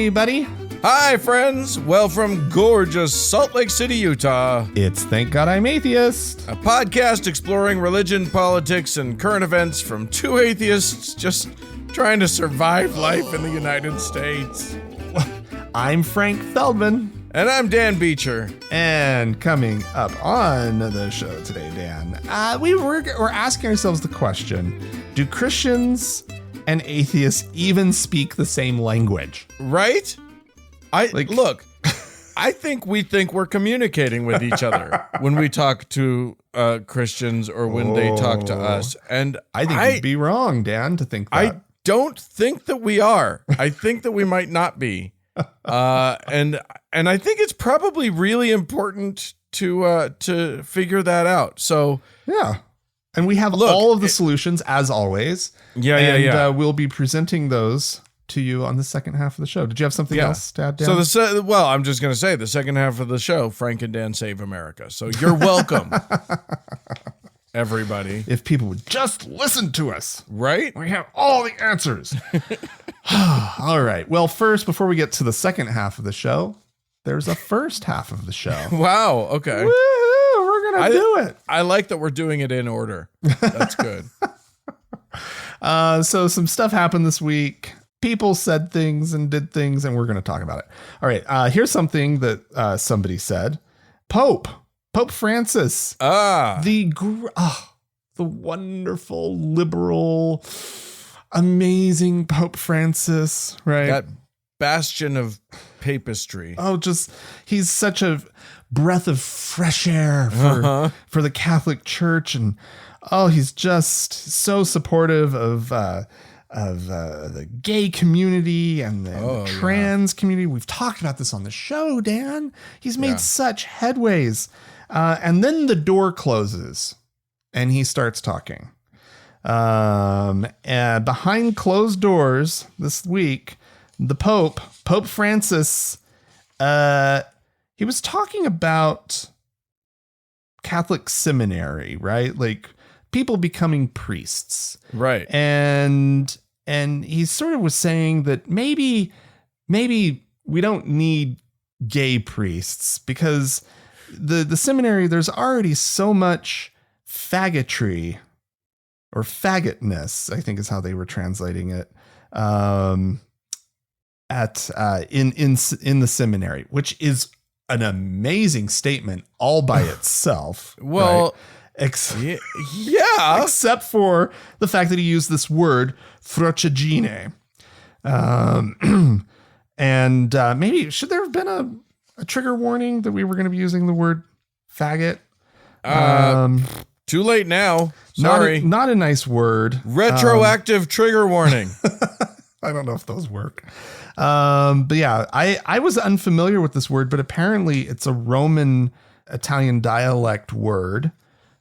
Hey, buddy. Hi, friends. Well, from gorgeous Salt Lake City, Utah, It's Thank God I'm Atheist. a podcast exploring religion, politics, and current events from two atheists just trying to survive life in the United States. I'm Frank Feldman. And I'm Dan Beecher. And coming up on the show today, Dan, we're asking ourselves the question, do Christians and atheists even speak the same language? Right? Look, I think we're communicating with each other when we talk to Christians or when they talk to us. And I think you'd be wrong, Dan, to think that. I don't think that we are. I think that we might not be. And I think it's probably really important to figure that out. So yeah. And we have all of the solutions as always. Yeah. We'll be presenting those to you on the second half of the show. Did you have something else to add, Dan? So I'm just going to say the second half of the show, Frank and Dan Save America. So you're welcome, everybody. If people would just listen to us. Right? We have all the answers. All right. Well, first, before we get to the second half of the show, there's a first half of the show. Wow. Okay. Woo-hoo, we're going to do it. I like that we're doing it in order. That's good. So some stuff happened this week. People said things and did things, and we're going to talk about it. All right. Here's something that somebody said. Pope Francis. The wonderful, liberal, amazing Pope Francis, right? That bastion of papistry. Oh, he's such a breath of fresh air for the Catholic Church. And he's just so supportive of the gay community and the trans community. We've talked about this on the show, Dan. He's made such headways. And then the door closes and he starts talking. And behind closed doors this week, the Pope Francis, he was talking about Catholic seminary, right? Like people becoming priests. Right. And he sort of was saying that maybe we don't need gay priests because the seminary, there's already so much faggotry or faggotness, I think is how they were translating it, in the seminary, which is an amazing statement all by itself. Well, right? Except for the fact that he used this word frocagine. And maybe should there have been a trigger warning that we were going to be using the word faggot? Too late now. Sorry. Not a nice word. Retroactive trigger warning. I don't know if those work. But yeah, I was unfamiliar with this word, but apparently it's a Roman Italian dialect word,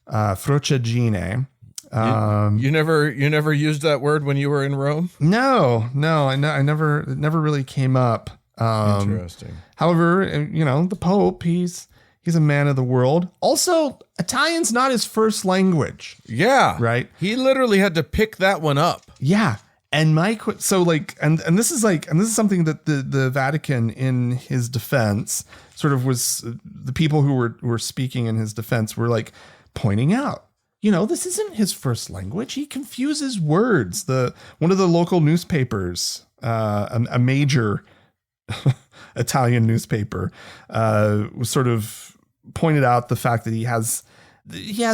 frocagine. You never used that word when you were in Rome? No, it never really came up. Interesting. However, the Pope, he's a man of the world. Also, Italian's not his first language. Yeah. Right. He literally had to pick that one up. Yeah. And this is something that the Vatican, in his defense, sort of was, the people who were speaking in his defense were like pointing out, this isn't his first language. He confuses words. One of the local newspapers, a major Italian newspaper, was sort of pointed out the fact that he has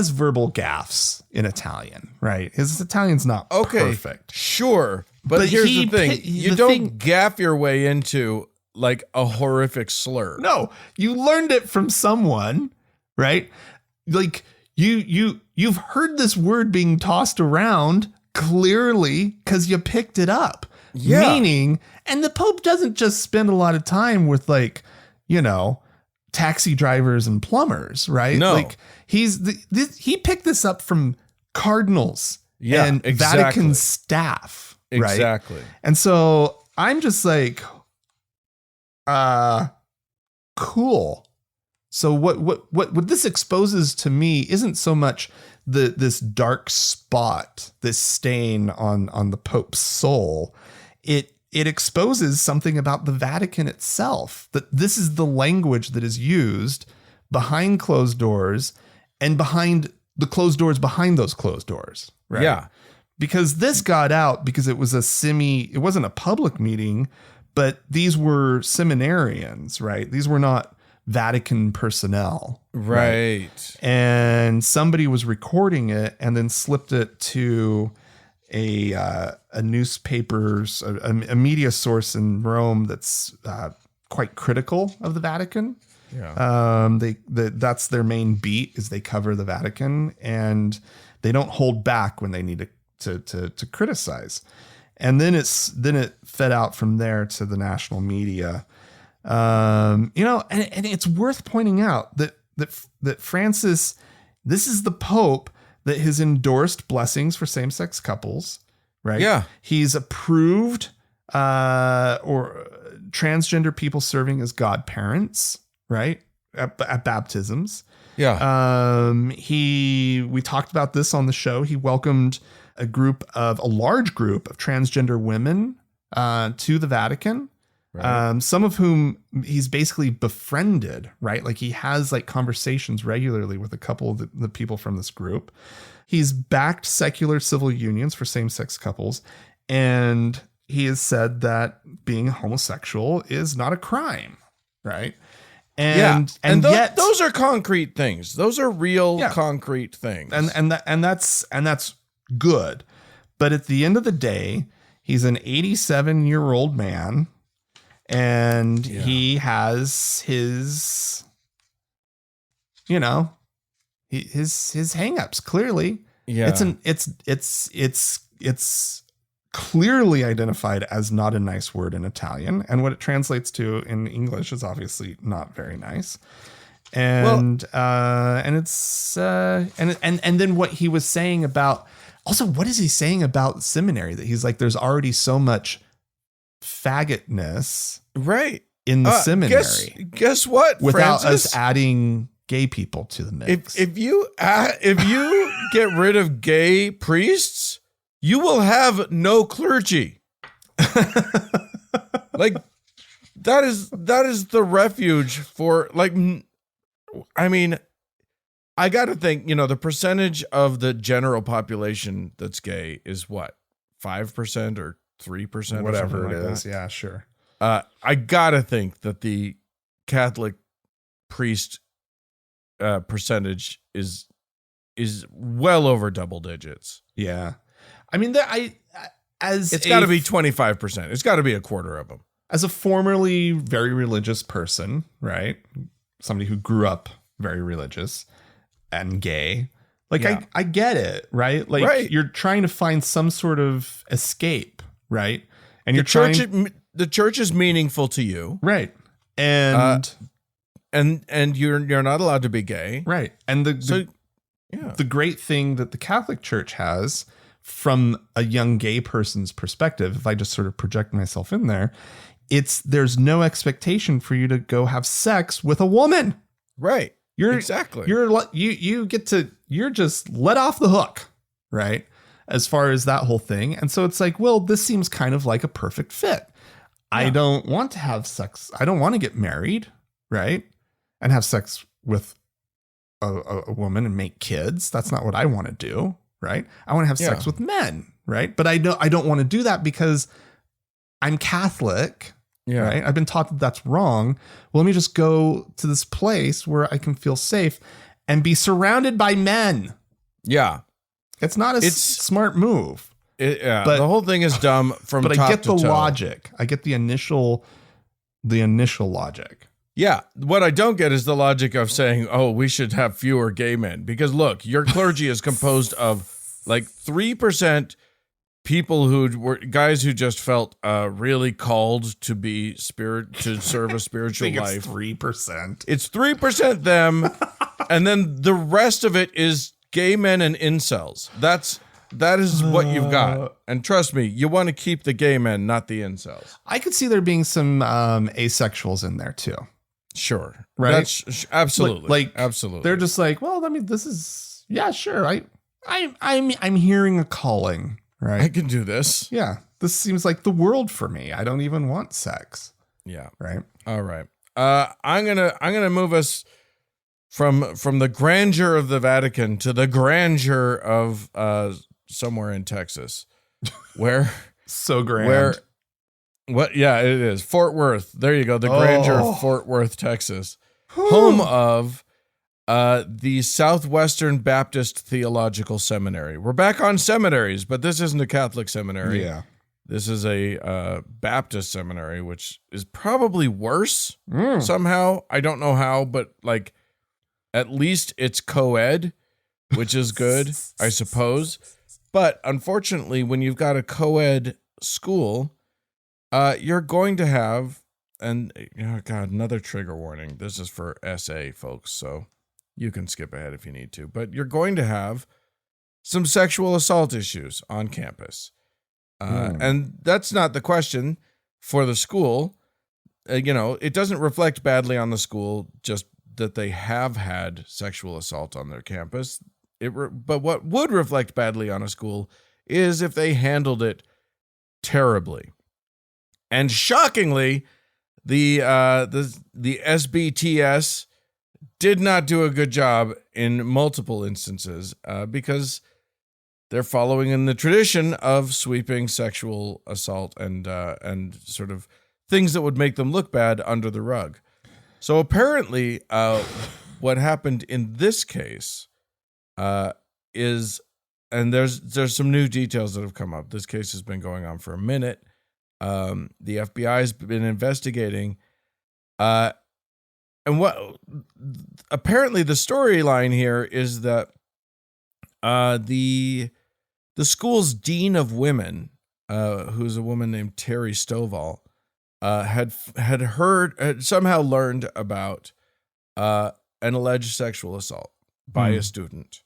verbal gaffes in Italian, right? His Italian's not perfect. Sure. But here's the thing. You don't gaff your way into like a horrific slur. No, you learned it from someone, right? Like you've heard this word being tossed around clearly because you picked it up. Yeah. Meaning, and the Pope doesn't just spend a lot of time with taxi drivers and plumbers, right? No. Like he picked this up from cardinals and Vatican staff, right? Exactly. And so I'm just like, cool. So what this exposes to me isn't so much this dark spot, this stain on the Pope's soul. It it exposes something about the Vatican itself, that this is the language that is used behind closed doors and behind the closed doors behind those closed doors. Right. Yeah. Because this got out because it was it wasn't a public meeting, but these were seminarians, right? These were not Vatican personnel. Right. And somebody was recording it and then slipped it to a newspaper's, a media source in Rome that's quite critical of the Vatican. Yeah. That's their main beat, is they cover the Vatican, and they don't hold back when they need to criticize. And then it fed out from there to the national media. And it's worth pointing out that Francis, this is the Pope that has endorsed blessings for same-sex couples, right? Yeah. He's approved or transgender people serving as godparents, right? At baptisms. Yeah. We talked about this on the show. He welcomed a large group of transgender women to the Vatican. Right. Some of whom he's basically befriended, right? Like he has like conversations regularly with a couple of the people from this group. He's backed secular civil unions for same-sex couples. And he has said that being homosexual is not a crime, right? And yet those are concrete things. Those are real concrete things. And that's good. But at the end of the day, he's an 87-year-old man. And he has his, his hangups clearly. Yeah. It's clearly identified as not a nice word in Italian. And what it translates to in English is obviously not very nice. And then what he was saying about, also, what is he saying about seminary? That he's like, there's already so much faggotness in the seminary. Guess what, without Francis? us adding gay people to the mix. If you get rid of gay priests, you will have no clergy. Like that is the refuge for, like, I mean, I got to think, the percentage of the general population that's gay is what, 5% or 3%, whatever it like is. That. Yeah, sure. I gotta think that the Catholic priest percentage is well over double digits. Yeah, I mean, it's got to be 25%. It's got to be a quarter of them. As a formerly very religious person, right? Somebody who grew up very religious and gay. Like, I get it, right? Like, you're trying to find some sort of escape, right? And the church is meaningful to you, right? And you're not allowed to be gay, right? And the great thing that the Catholic Church has, from a young gay person's perspective, if I just sort of project myself in there, there's no expectation for you to go have sex with a woman, right? You're just let off the hook, right? As far as that whole thing. And so it's like, well, this seems kind of like a perfect fit. Yeah. I don't want to have sex. I don't want to get married, right? And have sex with a woman and make kids. That's not what I want to do, right? I want to have sex with men, right? But I don't want to do that because I'm Catholic. Yeah. Right. I've been taught that that's wrong. Well, let me just go to this place where I can feel safe and be surrounded by men. Yeah. It's not a smart move. But the whole thing is dumb from top to toe. But I get the logic. I get the initial logic. Yeah. What I don't get is the logic of saying, oh, we should have fewer gay men. Because look, your clergy is composed of like 3% people who were guys who just felt really called to be to serve a spiritual life. It's 3%. It's 3% them, and then the rest of it is gay men and incels. That is what you've got. And trust me, you want to keep the gay men, not the incels. I could see there being some asexuals in there too. Sure. Right. That's absolutely. Absolutely. They're just like, well, I mean, this is, sure. I'm hearing a calling. Right. I can do this. Yeah. this seems like the world for me. I don't even want sex. Yeah. Right. All right. I'm gonna move us from the grandeur of the Vatican to the grandeur of somewhere in Texas, where So grand. where what? Yeah, it is Fort Worth. There you go. The grandeur of Fort Worth, Texas, home of the Southwestern Baptist Theological Seminary. We're back on seminaries, but this isn't a Catholic seminary. Yeah. This is a Baptist seminary, which is probably worse somehow. I don't know how, but like at least it's co-ed, which is good, I suppose. But unfortunately, when you've got a co-ed school, you're going to have, and oh God, another trigger warning. This is for SA folks, so you can skip ahead if you need to. But you're going to have some sexual assault issues on campus. And that's not the question for the school. It doesn't reflect badly on the school, just that they have had sexual assault on their campus. But what would reflect badly on a school is if they handled it terribly. And shockingly, the SBTS did not do a good job in multiple instances because they're following in the tradition of sweeping sexual assault and sort of things that would make them look bad under the rug. So apparently, what happened in this case is, and there's some new details that have come up. This case has been going on for a minute. The FBI has been investigating, and apparently the storyline here is that the school's dean of women, who's a woman named Terry Stovall, had somehow learned about an alleged sexual assault by a student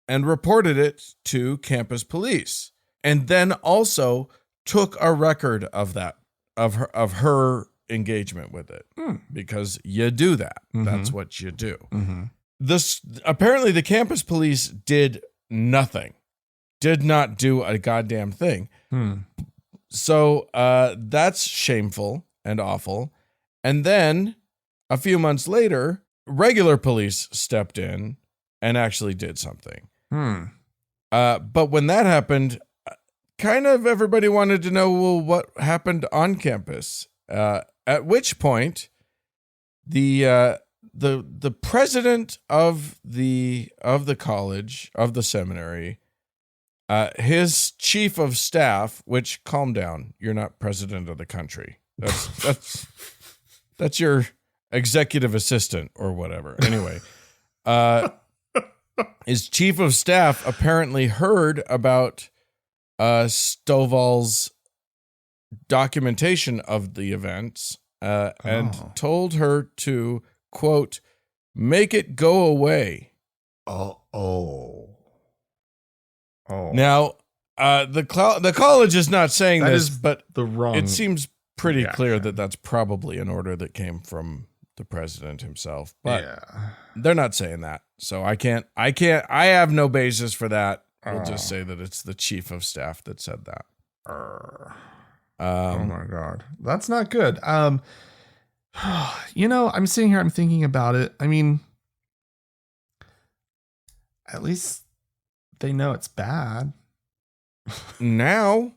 and reported it to campus police, and then also took a record of that, of her engagement with it, because you do that. That's what you do. Apparently the campus police did nothing, did not do a goddamn thing. So that's shameful and awful. And then a few months later, regular police stepped in and actually did something. But when that happened, kind of everybody wanted to know, well, what happened on campus? At which point, the president of the college, of the seminary, his chief of staff, which, calm down, you're not president of the country. That's your executive assistant or whatever. Anyway, his chief of staff apparently heard about Stovall's documentation of the events and told her to, quote, make it go away. Now, the college is not saying that this, is but wrong. It seems pretty clear that that's probably an order that came from the president himself. But they're not saying that, so I have no basis for that. We'll just say that it's the chief of staff that said that. Oh my God, that's not good. I'm sitting here, I'm thinking about it. I mean, at least they know it's bad now.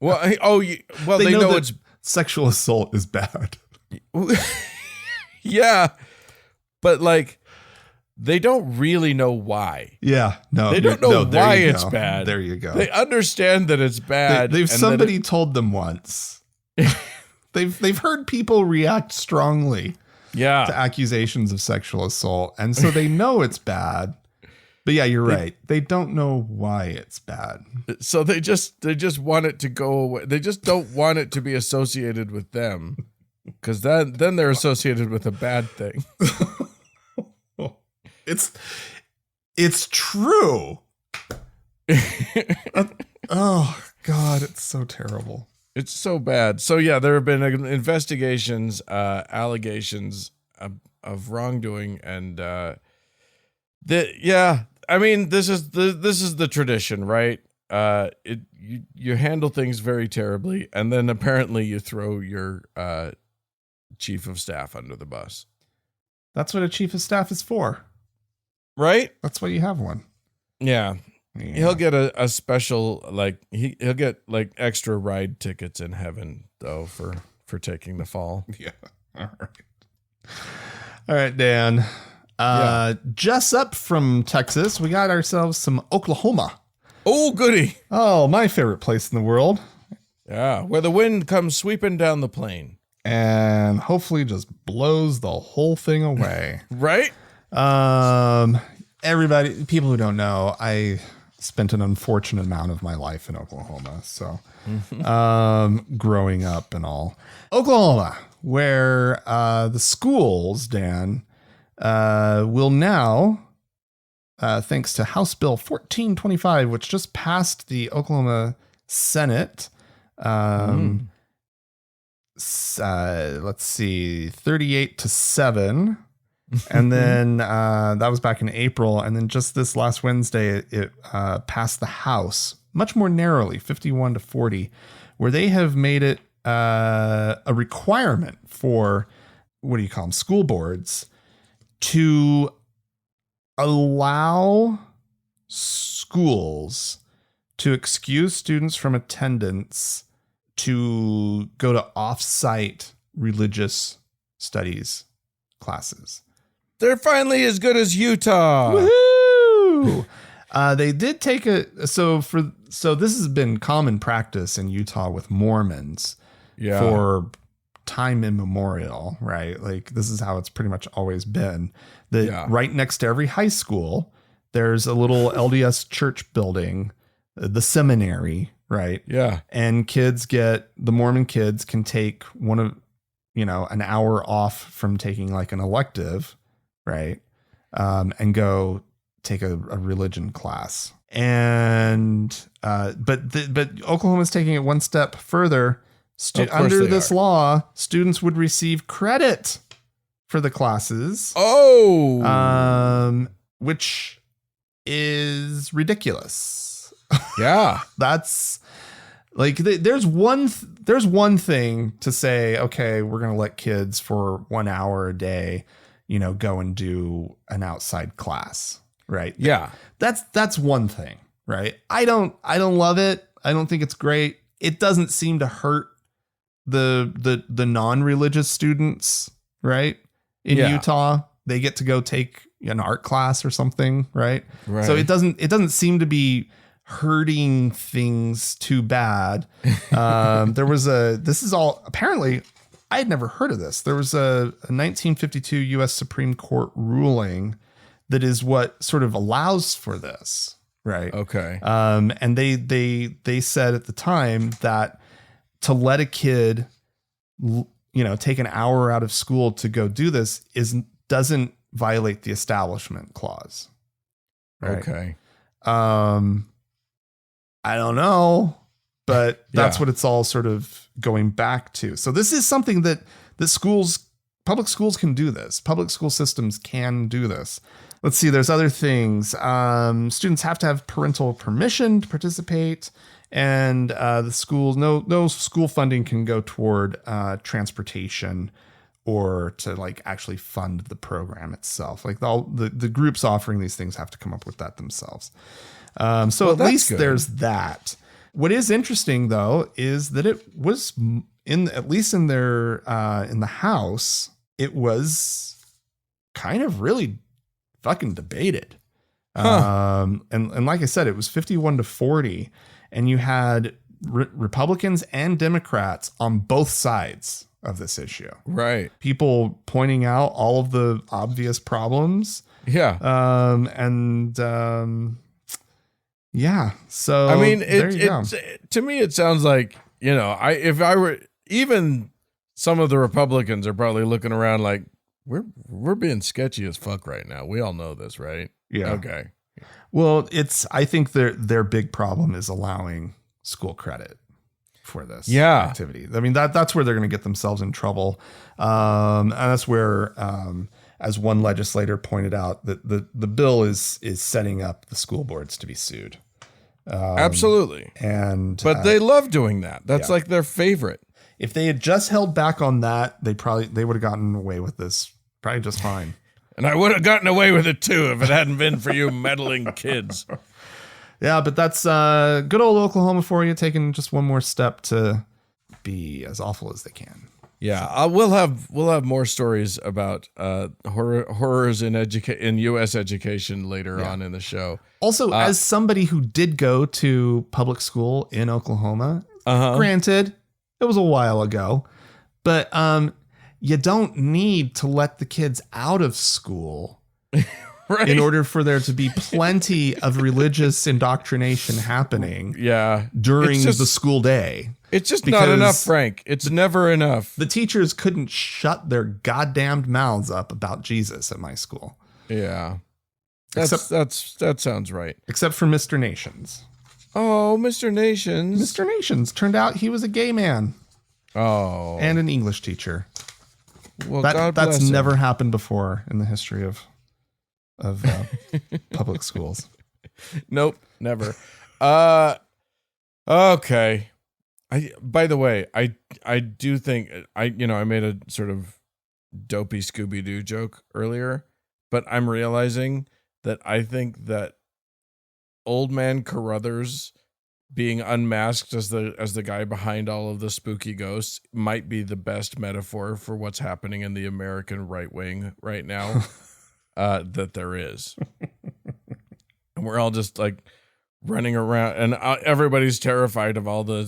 Well, they know it's sexual assault is bad. Yeah, but like, they don't really know why. Yeah, no, they don't know why it's bad. There you go. They understand that it's bad. Somebody told them once. They've heard people react strongly to accusations of sexual assault, and so they know it's bad. But yeah, you're right. They don't know why it's bad. So they just want it to go away. They just don't want it to be associated with them, because then they're associated with a bad thing. It's true. Oh God, it's so terrible. It's so bad. So yeah, there have been investigations, allegations of wrongdoing, and I mean, this is the tradition, right? you handle things very terribly, and then apparently you throw your chief of staff under the bus. That's what a chief of staff is for. Right? That's why you have one. Yeah. He'll get a special, like, he'll get like extra ride tickets in heaven though for taking the fall. Yeah. All right, Dan. Just up from Texas, we got ourselves some Oklahoma. Oh, goody. Oh, my favorite place in the world. Yeah, where the wind comes sweeping down the plain. And hopefully just blows the whole thing away. Right? Everybody, people who don't know, I spent an unfortunate amount of my life in Oklahoma. So, growing up and all. Oklahoma, where the schools, Dan, will now, thanks to House Bill 1425, which just passed the Oklahoma Senate. Let's see, 38-7. And then that was back in April. And then just this last Wednesday, it passed the House much more narrowly, 51-40, where they have made it a requirement for, what do you call them, school boards to allow schools to excuse students from attendance to go to off-site religious studies classes. They're finally as good as Utah. Woohoo! They did take so this has been common practice in Utah with Mormons for time immemorial, right? Like this is how it's pretty much always been. Right next to every high school, there's a little LDS church building, the seminary, right? Yeah. And the Mormon kids can take an hour off from taking like an elective, right? And go take a religion class. And, but Oklahoma's taking it one step further. Under this law, students would receive credit for the classes. Oh, which is ridiculous. Yeah. That's like, there's one thing to say, okay, we're going to let kids for 1 hour a day, go and do an outside class. Right. Yeah. That's one thing. Right. I don't love it. I don't think it's great. It doesn't seem to hurt the non-religious students. Right. In Utah, they get to go take an art class or something. Right. So it doesn't seem to be hurting things too bad. This is all apparently, I had never heard of this. There was a 1952 U.S. Supreme Court ruling that is what sort of allows for this, right? Okay. And they said at the time that to let a kid, take an hour out of school to go do this doesn't violate the Establishment Clause. Right? Okay. I don't know, but that's what it's all sort of going back to. So this is something that public schools can do this. Public school systems can do this. Let's see, there's other things. Students have to have parental permission to participate, and the schools, no school funding can go toward transportation or to like actually fund the program itself. Like the groups offering these things have to come up with that themselves. So at least there's that. What is interesting though is that it was in the House, it was kind of really fucking debated. And like I said, it was 51-40, and you had Republicans and Democrats on both sides of this issue. Right. People pointing out all of the obvious problems. Yeah. Yeah. So I mean, to me, it sounds like, if I were, even some of the Republicans are probably looking around like, we're being sketchy as fuck right now. We all know this, right? Yeah. Okay. Well, I think their big problem is allowing school credit for this activity. I mean, that's where they're going to get themselves in trouble. And that's where, as one legislator pointed out, that the bill is setting up the school boards to be sued. Absolutely. But they love doing that. That's like their favorite. If they had just held back on that, they would have gotten away with this probably just fine. And I would have gotten away with it too if it hadn't been for you meddling kids. Yeah, but that's good old Oklahoma for you, taking just one more step to be as awful as they can. Yeah, we'll have more stories about horrors in U.S. education later on in the show. Also, as somebody who did go to public school in Oklahoma, granted, it was a while ago, but you don't need to let the kids out of school right. in order for there to be plenty of religious indoctrination happening during the school day. It's just not enough, Frank. It's never enough. The teachers couldn't shut their goddamned mouths up about Jesus at my school. Yeah. That sounds right. Except for Mr. Nations. Oh, Mr. Nations. Mr. Nations. Turned out he was a gay man. Oh. And an English teacher. Well, that's never happened before in the history of public schools. Nope, never. Okay. By the way, I do think I made a sort of dopey Scooby-Doo joke earlier, but I'm realizing that I think that Old Man Carruthers being unmasked as the guy behind all of the spooky ghosts might be the best metaphor for what's happening in the American right wing right now that there is. And we're all just like running around and everybody's terrified of all the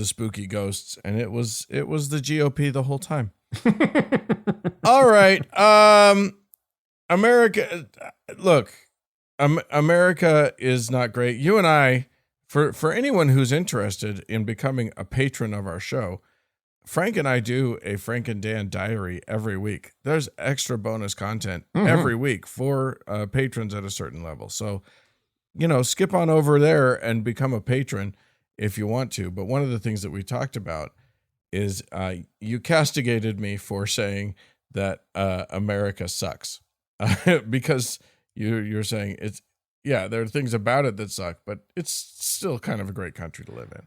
spooky ghosts, and it was the GOP the whole time. All right. America, look, America is not great. You and I, for anyone who's interested in becoming a patron of our show, Frank and I do a Frank and Dan diary every week. There's extra bonus content every week for patrons at a certain level. So, skip on over there and become a patron if you want to. But one of the things that we talked about is you castigated me for saying that America sucks because you're saying there are things about it that suck, but it's still kind of a great country to live in.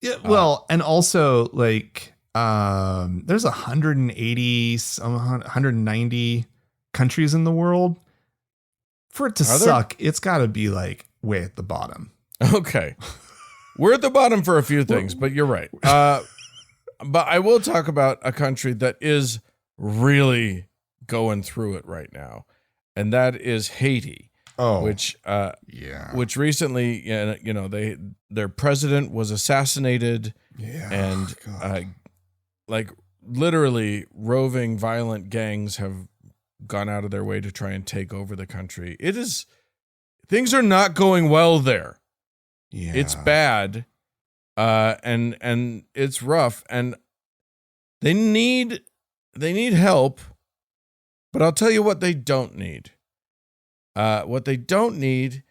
Yeah, well, and also like there's 180, 190 countries in the world. For it to suck, it's got to be like way at the bottom. Okay. We're at the bottom for a few things, but you're right. But I will talk about a country that is really going through it right now, and that is Haiti. Which recently, their president was assassinated, and like literally roving violent gangs have gone out of their way to try and take over the country. Things are not going well there. Yeah. It's bad, and it's rough, and they need help. But I'll tell you what they don't need. What they don't need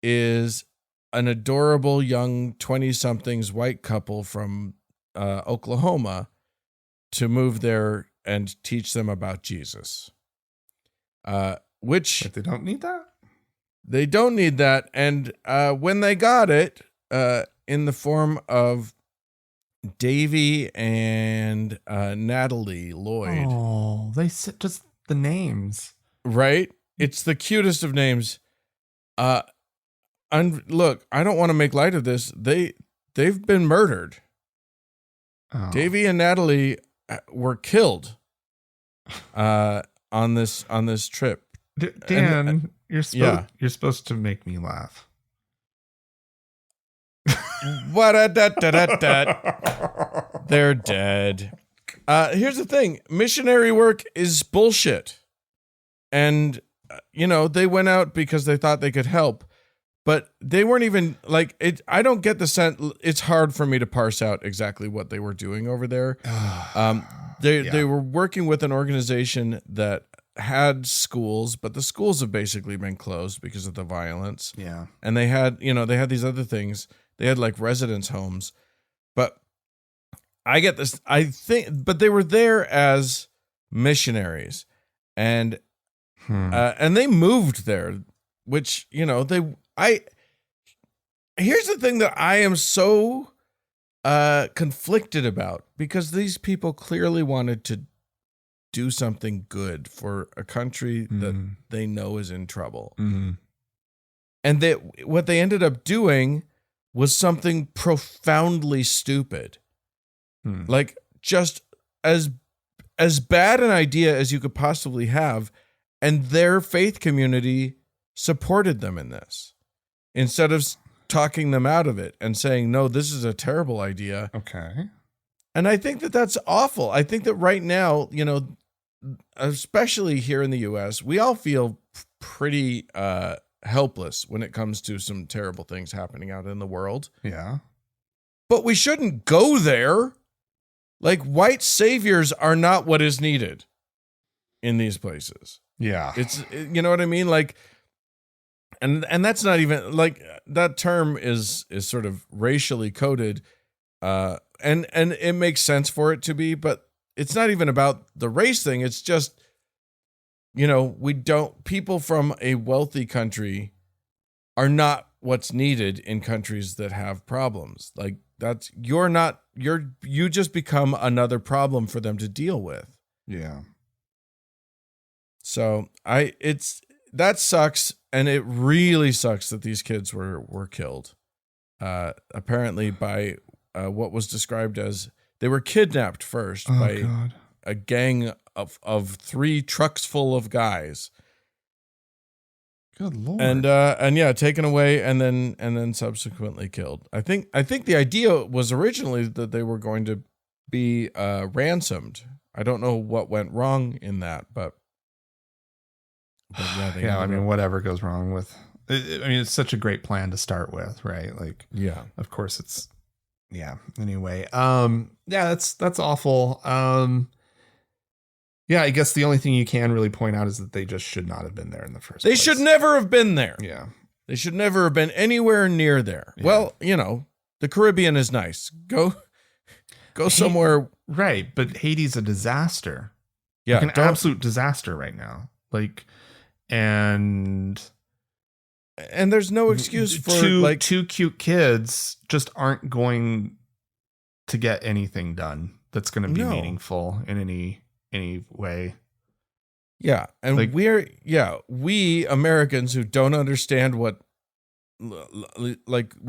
is an adorable young 20-somethings white couple from Oklahoma to move there and teach them about Jesus. But they don't need that? They don't need that. And when they got it, in the form of Davy and Natalie Lloyd. Oh, they said just the names. Right? It's the cutest of names. And look, I don't want to make light of this. They've been murdered. Oh. Davy and Natalie were killed on this trip. Dan, you're supposed to make me laugh. They're dead. Here's the thing. Missionary work is bullshit. And they went out because they thought they could help, but they weren't even like it. I don't get the sense. It's hard for me to parse out exactly what they were doing over there. They were working with an organization that had schools, but the schools have basically been closed because of the violence. Yeah. And they had these other things. They had like residence homes, but I get this. I think, but they were there as missionaries, and they moved there, which here's the thing that I am so conflicted about, because these people clearly wanted to do something good for a country that they know is in trouble. And that what they ended up doing was something profoundly stupid. Like, just as bad an idea as you could possibly have, and their faith community supported them in this instead of talking them out of it and saying, no, this is a terrible idea. Okay. And I think that that's awful. I think that right now, you know, especially here in the US, we all feel pretty helpless when it comes to some terrible things happening out in the world. Yeah. But we shouldn't go there. Like, white saviors are not what is needed in these places. Yeah. It's, you know what I mean? Like, and that's not even, like, that term is sort of racially coded, and it makes sense for it to be, but it's not even about the race thing. It's just, you know, people from a wealthy country are not what's needed in countries that have problems. Like, you just become another problem for them to deal with. Yeah. So that sucks. And it really sucks that these kids were killed, apparently by what was described as, they were kidnapped first by a gang of 3 trucks full of guys. Good Lord. And yeah, taken away and then subsequently killed. I think the idea was originally that they were going to be ransomed. I don't know what went wrong in that, but yeah, I mean, whatever goes wrong with it, I mean, it's such a great plan to start with, right? Like, yeah, of course it's, yeah. Anyway, yeah, that's awful. Yeah, I guess the only thing you can really point out is that they just should not have been there in the first place. They should never have been there. Yeah. They should never have been anywhere near there. Yeah. Well, you know, the Caribbean is nice. Go somewhere. Right, but Haiti's a disaster. Yeah, like an absolute disaster right now. Like, and there's no excuse for two cute kids just aren't going to get anything done that's going to be meaningful in any way. Yeah, and like, we Americans who don't understand we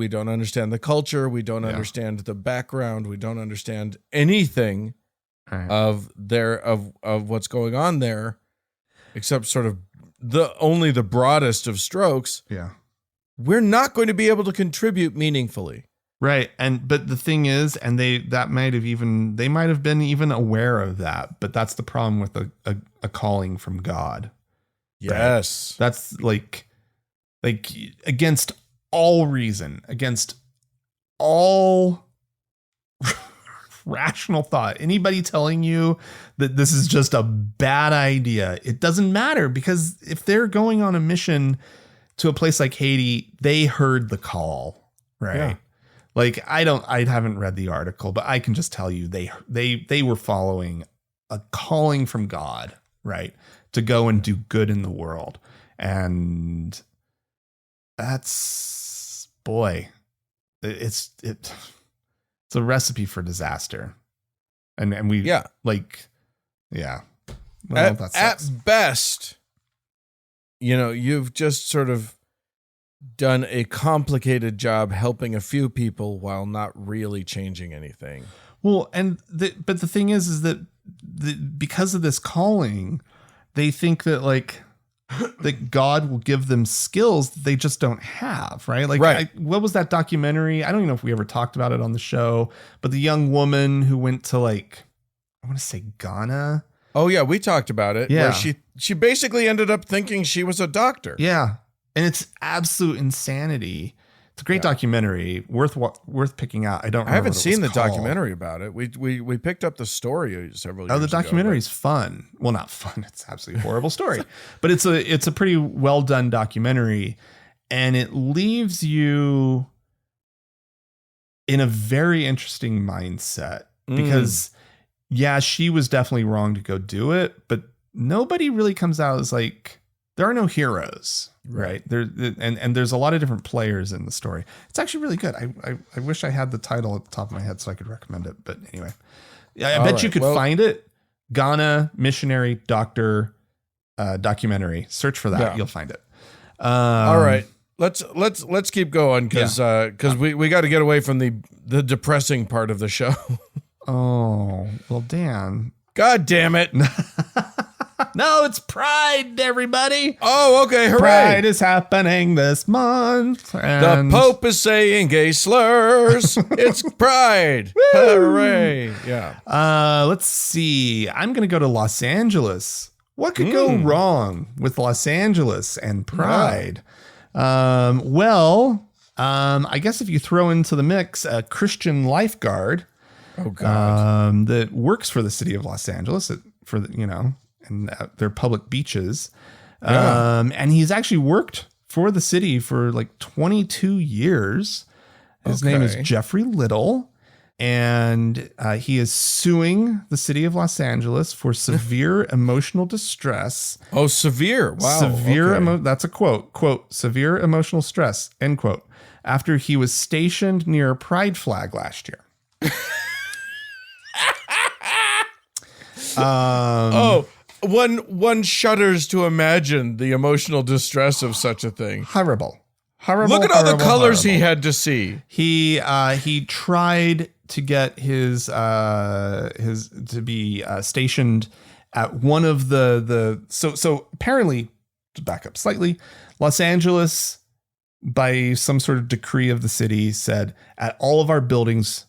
don't understand the culture, we don't understand the background, we don't understand anything of what's going on there, except sort of only the broadest of strokes. Yeah. We're not going to be able to contribute meaningfully. Right. But the thing is, and they might have been even aware of that, but that's the problem with a calling from God. Yes. Right? That's like against all reason, against all rational thought. Anybody telling you that this is just a bad idea, it doesn't matter, because if they're going on a mission to a place like Haiti, they heard the call, right? Yeah. Like, I haven't read the article, but I can just tell you they were following a calling from God, right? To go and do good in the world. And that's, boy, it's a recipe for disaster. And we, yeah. Like, yeah. Well, at best, you know, you've just sort of done a complicated job helping a few people while not really changing anything. Well, but the thing is that because of this calling, they think that that God will give them skills that they just don't have, right? Like, right. What was that documentary? I don't even know if we ever talked about it on the show, but the young woman who went to I want to say Ghana. Oh yeah, we talked about it. Yeah, where she basically ended up thinking she was a doctor. Yeah. And it's absolute insanity. It's a great documentary, worth picking out. I haven't seen the documentary about it. We picked up the story several years ago. Oh, the documentary is fun. Well, not fun. It's absolutely horrible story, but it's a pretty well done documentary, and it leaves you in a very interesting mindset because she was definitely wrong to go do it, but nobody really comes out as there are no heroes, right? And there's a lot of different players in the story. It's actually really good. I wish I had the title at the top of my head so I could recommend it. But anyway, I bet you could find it. Ghana missionary doctor documentary. Search for that. You'll find it. All right. Let's keep going because we got to get away from the depressing part of the show. Oh, well, Dan. God damn it. No, it's Pride, everybody. Oh, okay. Hooray. Pride is happening this month. And the Pope is saying gay slurs. It's Pride. Hooray. Yeah. Let's see. I'm going to go to Los Angeles. What could go wrong with Los Angeles and Pride? I guess if you throw into the mix a Christian lifeguard, that works for the city of Los Angeles and their public beaches. And he's actually worked for the city for like 22 years. His name is Jeffrey Little, and he is suing the city of Los Angeles for severe emotional distress. Oh, severe. Wow. Severe. That's a quote, severe emotional stress, end quote, after he was stationed near a pride flag last year. One shudders to imagine the emotional distress of such a thing. Horrible. Look at all the colors he had to see. He tried to get his to be stationed at one of so apparently, to back up slightly, Los Angeles, by some sort of decree of the city, said at all of our buildings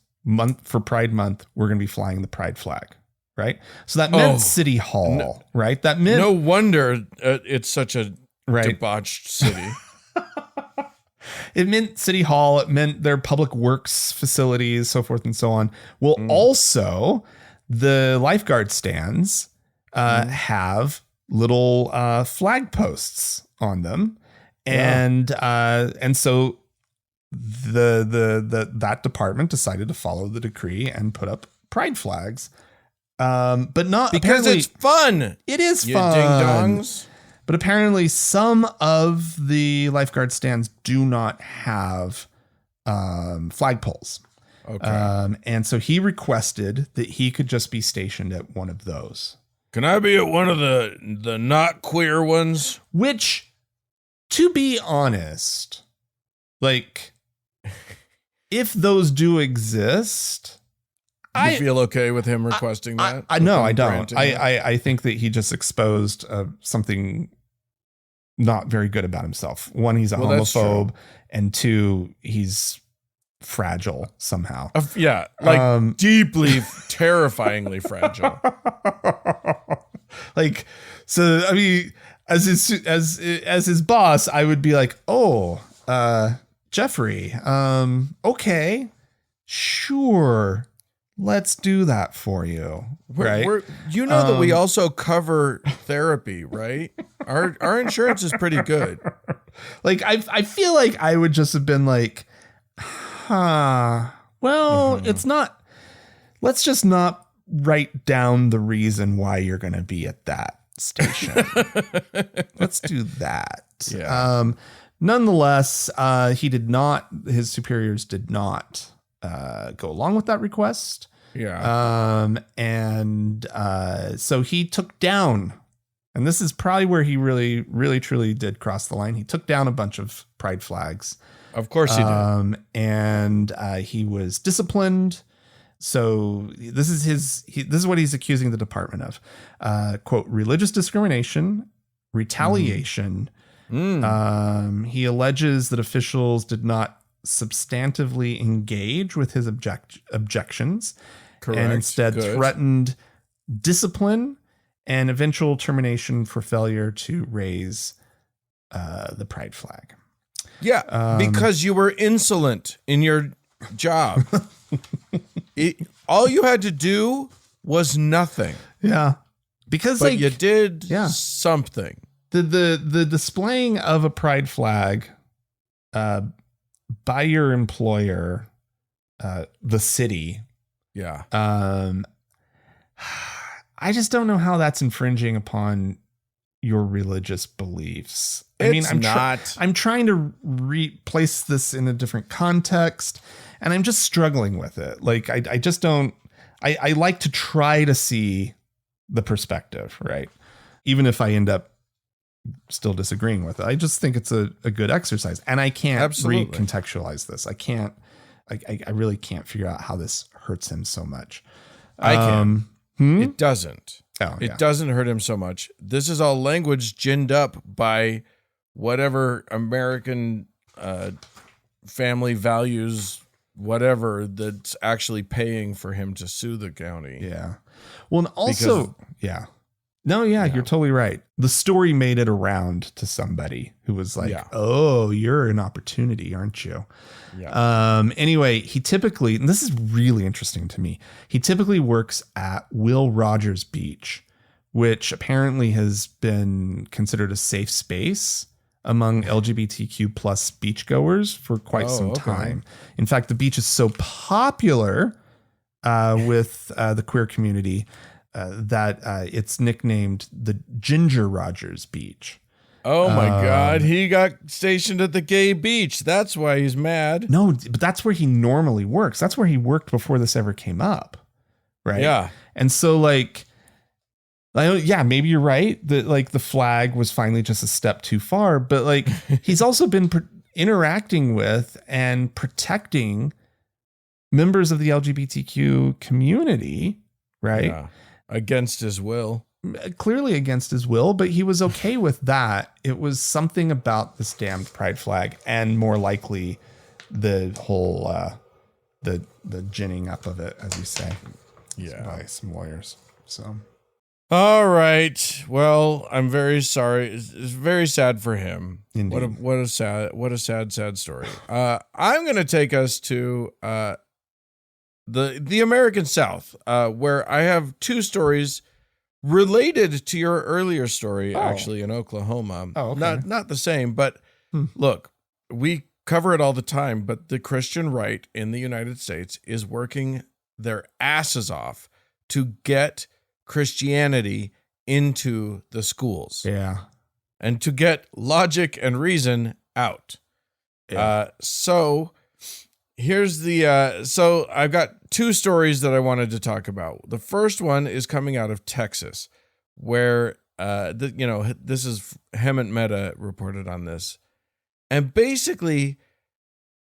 for Pride Month, we're going to be flying the pride flag. Right. So that meant City Hall. Right. That meant no wonder it's such a debauched city. It meant City Hall. It meant their public works facilities, so forth and so on. Well, also the lifeguard stands have little flag posts on them. And so that department decided to follow the decree and put up pride flags. But not because it's fun. It is you fun. Ding dongs. But apparently some of the lifeguard stands do not have flagpoles. Okay. And so he requested that he could just be stationed at one of those. Can I be at one of the not queer ones? Which, to be honest, like, if those do exist, I feel okay with him requesting that. No, I don't. I think that he just exposed something not very good about himself. One, he's a homophobe, and two, he's fragile somehow. Deeply, terrifyingly fragile. Like, so I mean, as his boss, I would be like, Jeffrey, okay, sure. Let's do that for you. Right. That we also cover therapy, right? Our insurance is pretty good. Like, I feel like I would just have been like, it's not, let's just not write down the reason why you're going to be at that station. Let's do that. Yeah. Nonetheless, his superiors did not go along with that request. Yeah. So he took down, and this is probably where he really, really, truly did cross the line. He took down a bunch of pride flags. Of course he did. And he was disciplined. So this is what he's accusing the department of. Quote, religious discrimination, retaliation. He alleges that officials did not substantively engage with his objections. Correct. And instead threatened discipline and eventual termination for failure to raise the pride flag. Yeah, because you were insolent in your job. All you had to do was nothing. Yeah, because but you did something. The displaying of a pride flag by your employer, the city. Yeah. I just don't know how that's infringing upon your religious beliefs. I'm trying to replace this in a different context, and I'm just struggling with it. Like, I just don't, I like to try to see the perspective, right? Even if I end up still disagreeing with it. I just think it's a good exercise, and I can't recontextualize this. I really can't figure out how this hurts him so much. I can. It doesn't. Oh, yeah. It doesn't hurt him so much. This is all language ginned up by whatever American family values, whatever, that's actually paying for him to sue the county. Yeah. Well, and also, you're totally right. The story made it around to somebody who was like, oh, you're an opportunity, aren't you? Yeah. Anyway, he typically, and this is really interesting to me, he typically works at Will Rogers Beach, which apparently has been considered a safe space among LGBTQ plus beachgoers for quite some time. In fact, the beach is so popular with the queer community that it's nicknamed the Ginger Rogers Beach. Oh my God. He got stationed at the gay beach. That's why he's mad. No, but that's where he normally works. That's where he worked before this ever came up. Right. Yeah. And so maybe you're right that like the flag was finally just a step too far, but like he's also been interacting with and protecting members of the LGBTQ community. Right. Yeah. Against his will. Clearly against his will, but he was okay with that. It was something about this damned pride flag, and more likely the whole the ginning up of it, as you say, by some lawyers. So, all right. Well, I'm very sorry. It's very sad for him. Indeed. What a sad story. I'm going to take us to the American South, where I have two stories related to your earlier story, actually, in Oklahoma. Oh, okay. Not the same, but look, we cover it all the time, but the Christian right in the United States is working their asses off to get Christianity into the schools. Yeah. And to get logic and reason out. Yeah. So here's the so I've got two stories that I wanted to talk about. The first one is coming out of Texas, where this is Hemant Mehta reported on this, and basically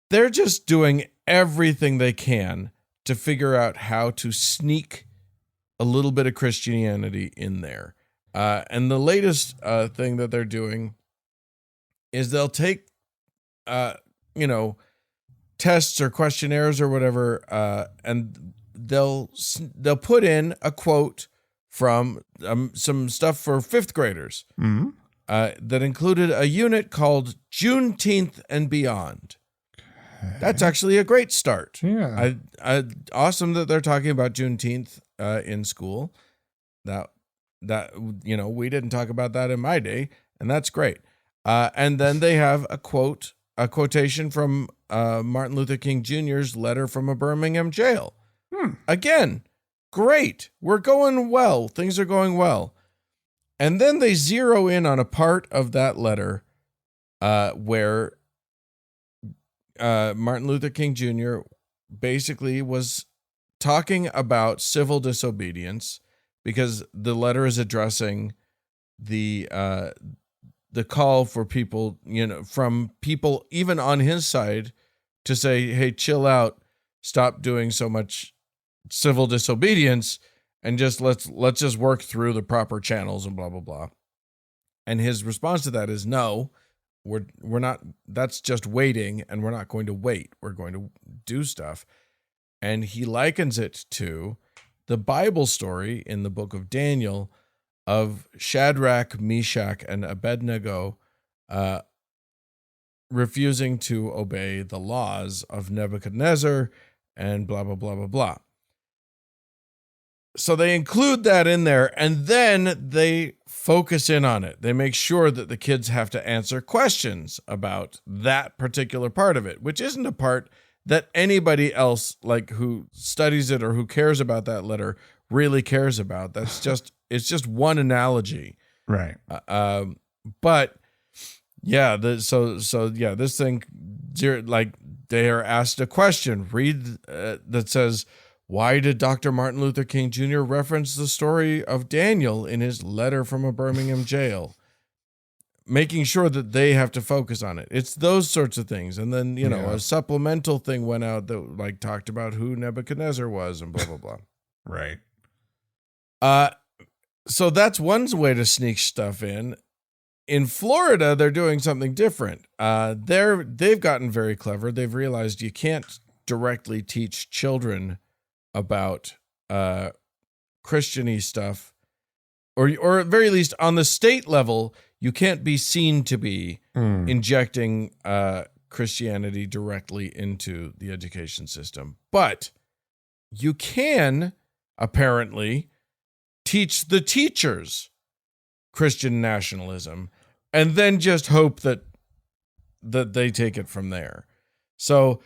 they're just doing everything they can to figure out how to sneak a little bit of Christianity in there. And the latest thing that they're doing is they'll take tests or questionnaires or whatever, and they'll put in a quote from some stuff for fifth graders that included a unit called Juneteenth and Beyond. Okay. That's actually a great start. Yeah, awesome that they're talking about Juneteenth in school. That we didn't talk about that in my day, and that's great. And then they have a quotation from Martin Luther King Jr.'s letter from a Birmingham jail. Again, great. We're going well. Things are going well. And then they zero in on a part of that letter where Martin Luther King Jr. basically was talking about civil disobedience, because the letter is addressing the call for people, from people even on his side to say, hey, chill out, stop doing so much civil disobedience, and just let's just work through the proper channels and blah, blah, blah. And his response to that is, no, we're not, that's just waiting, and we're not going to wait. We're going to do stuff. And he likens it to the Bible story in the book of Daniel of Shadrach, Meshach, and Abednego refusing to obey the laws of Nebuchadnezzar and blah, blah, blah, blah, blah. So they include that in there, and then they focus in on it. They make sure that the kids have to answer questions about that particular part of it, which isn't a part that anybody else, like, who studies it or who cares about that letter really cares about. That's just, it's just one analogy. Right. But yeah, this thing, like, they are asked a question, that says, why did Dr. Martin Luther King Jr. reference the story of Daniel in his letter from a Birmingham jail? Making sure that they have to focus on it. It's those sorts of things. And then, a supplemental thing went out that like talked about who Nebuchadnezzar was and blah, blah, blah. Right. So that's one way to sneak stuff in. In Florida, they're doing something different. They've gotten very clever. They've realized you can't directly teach children about Christian-y stuff, or at very least on the state level, you can't be seen to be injecting Christianity directly into the education system. But you can apparently teach the teachers Christian nationalism and then just hope that they take it from there. So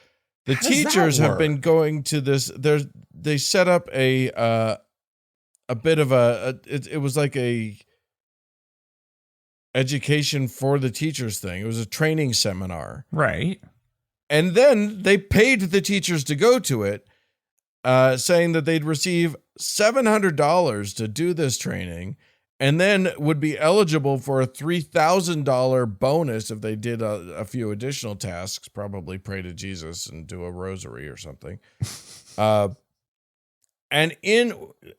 the teachers have been going to this. They set up a bit of it was like a education for the teachers thing. It was a training seminar. Right. And then they paid the teachers to go to it, saying that they'd receive $700 to do this training and then would be eligible for a $3,000 bonus if they did a few additional tasks, probably pray to Jesus and do a rosary or something. And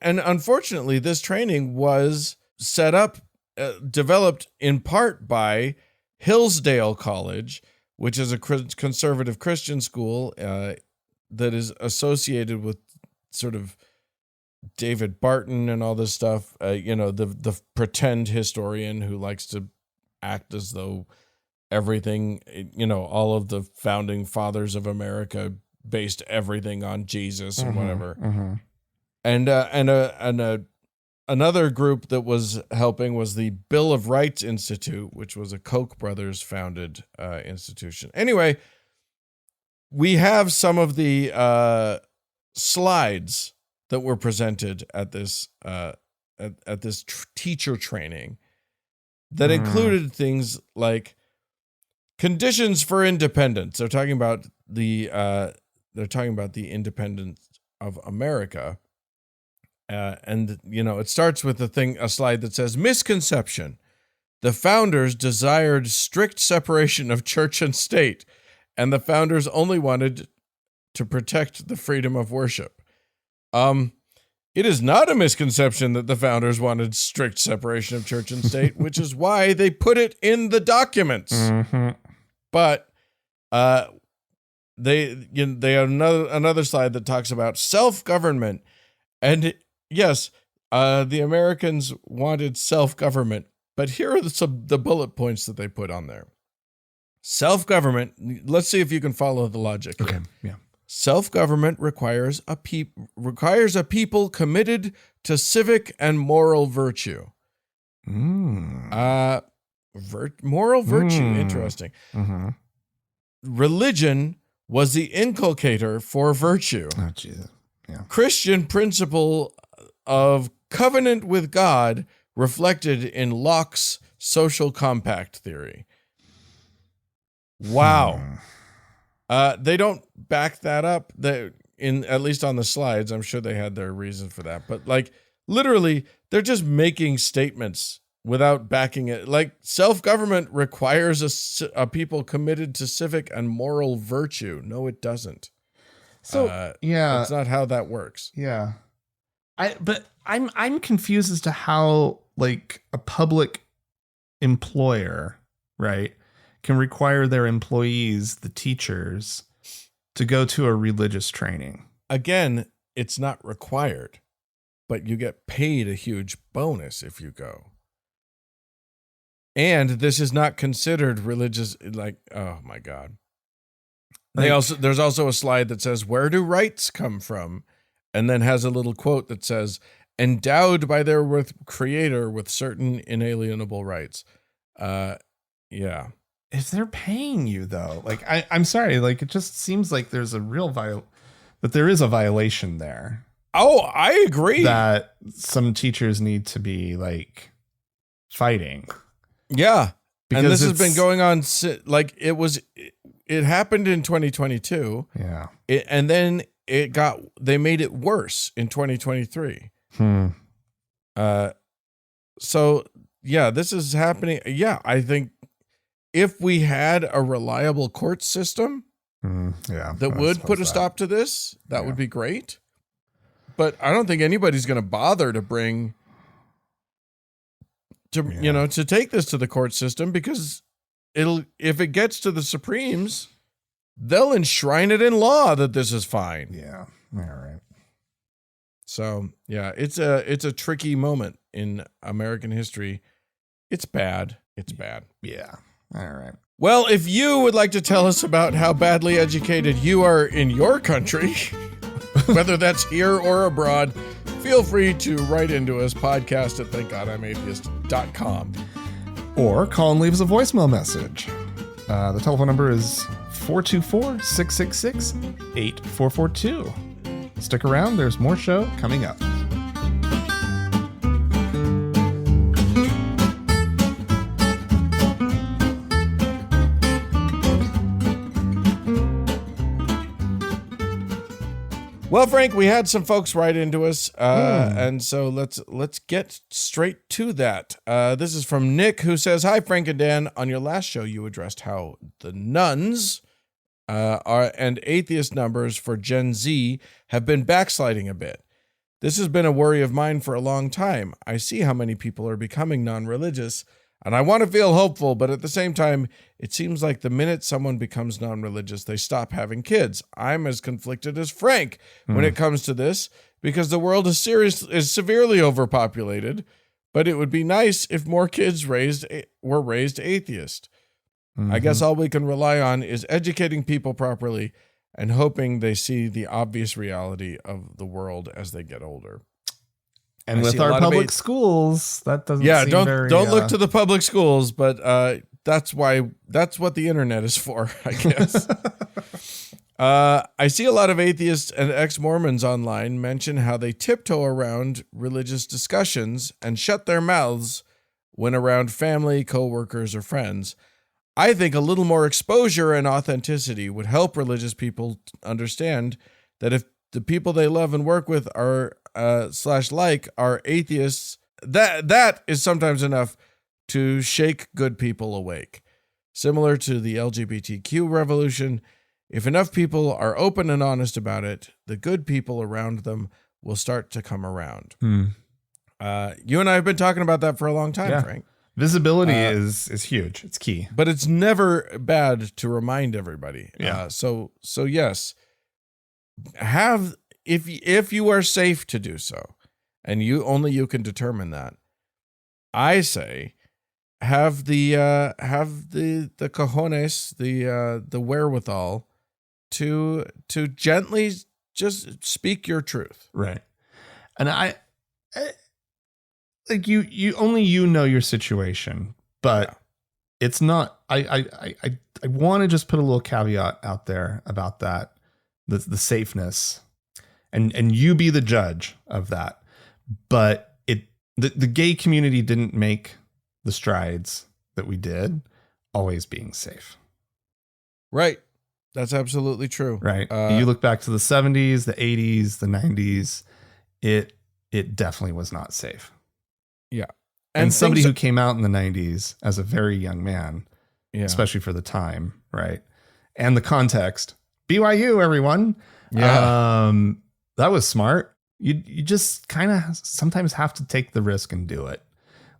unfortunately, this training was set up, developed in part by Hillsdale College, which is a conservative Christian school that is associated with sort of David Barton and all this stuff, the pretend historian who likes to act as though everything, all of the founding fathers of America based everything on Jesus and whatever. Mm-hmm. And another group that was helping was the Bill of Rights Institute, which was a Koch brothers founded institution. Anyway, we have some of the slides that were presented at this teacher training that included things like conditions for independence. They're talking about the independence of America. And it starts with a slide that says misconception. The founders desired strict separation of church and state, and the founders only wanted to protect the freedom of worship. It is not a misconception that the founders wanted strict separation of church and state, which is why they put it in the documents. Mm-hmm. But they have another slide that talks about self-government. And yes, the Americans wanted self-government, but here are the bullet points that they put on there. Self-government, let's see if you can follow the logic. Okay, yeah. Self-government requires a people committed to civic and moral virtue. Moral virtue, interesting. Mm-hmm. Religion was the inculcator for virtue. Oh, Jesus. Yeah. Christian principle of covenant with God reflected in Locke's social compact theory. Wow. They don't back that up. At least on the slides, I'm sure they had their reason for that. But literally, they're just making statements without backing it. Like self-government requires a people committed to civic and moral virtue. No, it doesn't. So that's not how that works. Yeah, I'm confused as to how a public employer, right, can require their employees, the teachers, to go to a religious training. Again, it's not required, but you get paid a huge bonus if you go. And this is not considered religious. Oh my God. There's also a slide that says, where do rights come from? And then has a little quote that says, endowed by their creator with certain inalienable rights. Yeah. If they're paying you though, I'm sorry, it just seems like there's a real that there is a violation there. Oh, I agree. That some teachers need to be fighting. Yeah. Because and this has been going on, like it happened in 2022. Yeah. And then they made it worse in 2023. So yeah, this is happening. Yeah. I think if we had a reliable court system that would put a stop to this, that would be great. But I don't think anybody's going to bother to bring to take this to the court system, because if it gets to the Supremes, they'll enshrine it in law that this is fine. Yeah. All right. So yeah, it's a tricky moment in American history. It's bad. It's bad. Yeah. All right. Well, if you would like to tell us about how badly educated you are in your country, whether that's here or abroad, feel free to write into us, podcast@thankgodimatheist.com. Or call and leave us a voicemail message. The telephone number is 424-666-8442. Stick around, there's more show coming up. Well, Frank, we had some folks write into us, and so let's get straight to that. This is from Nick, who says, "Hi, Frank and Dan. On your last show, you addressed how the nuns and atheist numbers for Gen Z have been backsliding a bit. This has been a worry of mine for a long time. I see how many people are becoming non-religious, and I want to feel hopeful, but at the same time, it seems like the minute someone becomes non-religious, they stop having kids. I'm as conflicted as Frank when it comes to this, because the world is severely overpopulated, but it would be nice if more kids were raised atheist. I guess all we can rely on is educating people properly and hoping they see the obvious reality of the world as they get older." And with our public schools, that doesn't seem very... don't look to the public schools, but that's what the internet is for, I guess. I see a lot of atheists and ex-Mormons online mention how they tiptoe around religious discussions and shut their mouths when around family, coworkers, or friends. I think a little more exposure and authenticity would help religious people understand that if the people they love and work with are are atheists, that is sometimes enough to shake good people awake. Similar to the LGBTQ revolution, if enough people are open and honest about it, the good people around them will start to come around. You and I have been talking about that for a long time, Frank. Visibility is huge. It's key. But it's never bad to remind everybody. Yeah. So yes, if you are safe to do so, and you can determine that, I say have the cojones, the wherewithal to gently just speak your truth. Right. And I like you only know your situation, but it's not. I want to just put a little caveat out there about that, the safeness. And you be the judge of that. But the gay community didn't make the strides that we did, always being safe. Right. That's absolutely true. Right. You look back to the 70s, the 80s, the 90s, it definitely was not safe. Yeah. And somebody who came out in the 90s as a very young man, especially for the time, right? And the context, BYU, everyone. Yeah. That was smart. You just kind of sometimes have to take the risk and do it.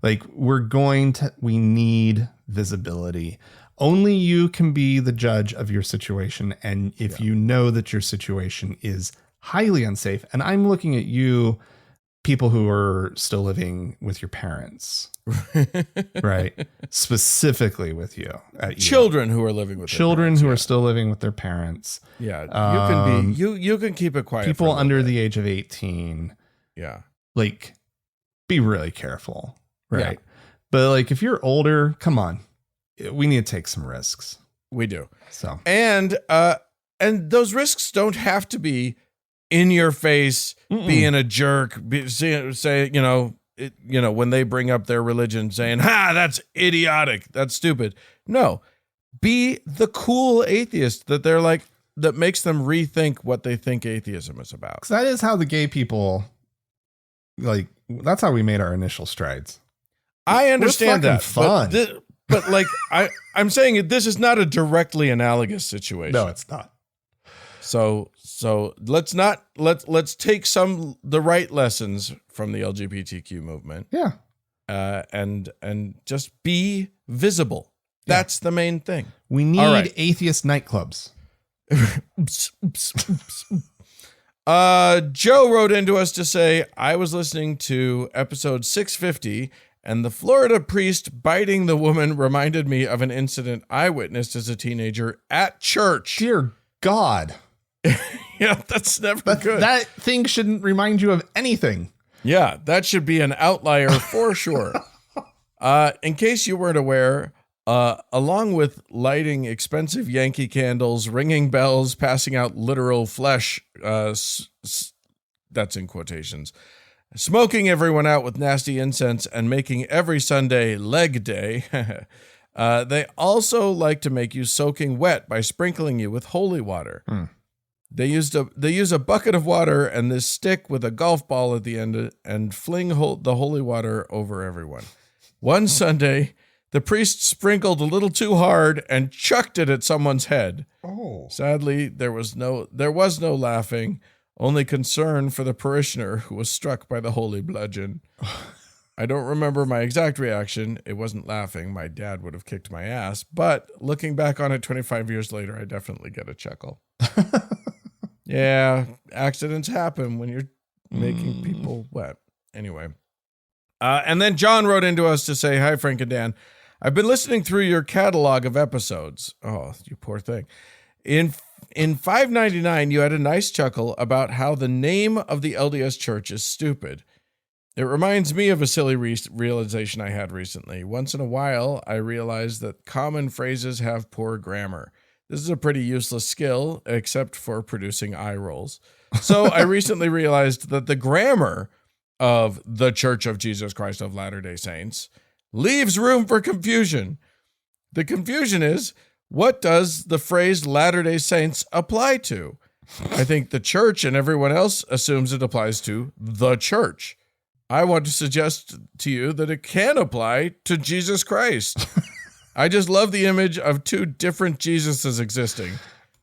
Like we need visibility. Only you can be the judge of your situation. And if you know that your situation is highly unsafe, and I'm looking at you, people who are still living with your parents, right? Specifically with you. Children who are living with children who are still living with their parents. Yeah. You can keep it quiet. People under the age of 18. Yeah. Like, be really careful. Right. Yeah. But like, if you're older, come on. We need to take some risks. We do. So, and those risks don't have to be in your face, being a jerk, say, when they bring up their religion saying, that's idiotic, that's stupid. No, be the cool atheist that they're like, that makes them rethink what they think atheism is about. 'Cause that is how the gay people, like, that's how we made our initial strides. I understand that. Fun. But like, I'm saying this is not a directly analogous situation. No, it's not. So let's take the right lessons from the LGBTQ movement. Yeah. And just be visible. That's the main thing. We need atheist nightclubs. Joe wrote into us to say, I was listening to episode 650 and the Florida priest biting the woman reminded me of an incident I witnessed as a teenager at church. Dear God. Yeah, that's never good. That thing shouldn't remind you of anything. Yeah, that should be an outlier for sure. In case you weren't aware, along with lighting expensive Yankee candles, ringing bells, passing out literal flesh, that's in quotations, smoking everyone out with nasty incense, and making every Sunday leg day, they also like to make you soaking wet by sprinkling you with holy water. They use a bucket of water and this stick with a golf ball at the end and fling the holy water over everyone. One Sunday, the priest sprinkled a little too hard and chucked it at someone's head. Oh. Sadly, there was no laughing, only concern for the parishioner who was struck by the holy bludgeon. I don't remember my exact reaction. It wasn't laughing. My dad would have kicked my ass. But looking back on it 25 years later, I definitely get a chuckle. Yeah, accidents happen when you're making people wet. Anyway. And then John wrote into us to say, hi, Frank and Dan. I've been listening through your catalog of episodes. Oh, you poor thing. In 599, you had a nice chuckle about how the name of the LDS Church is stupid. It reminds me of a silly realization I had recently. Once in a while, I realize that common phrases have poor grammar. This is a pretty useless skill, except for producing eye rolls. So I recently realized that the grammar of the Church of Jesus Christ of Latter-day Saints leaves room for confusion. The confusion is, what does the phrase Latter-day Saints apply to? I think the church and everyone else assumes it applies to the church. I want to suggest to you that it can apply to Jesus Christ. I just love the image of two different Jesuses existing.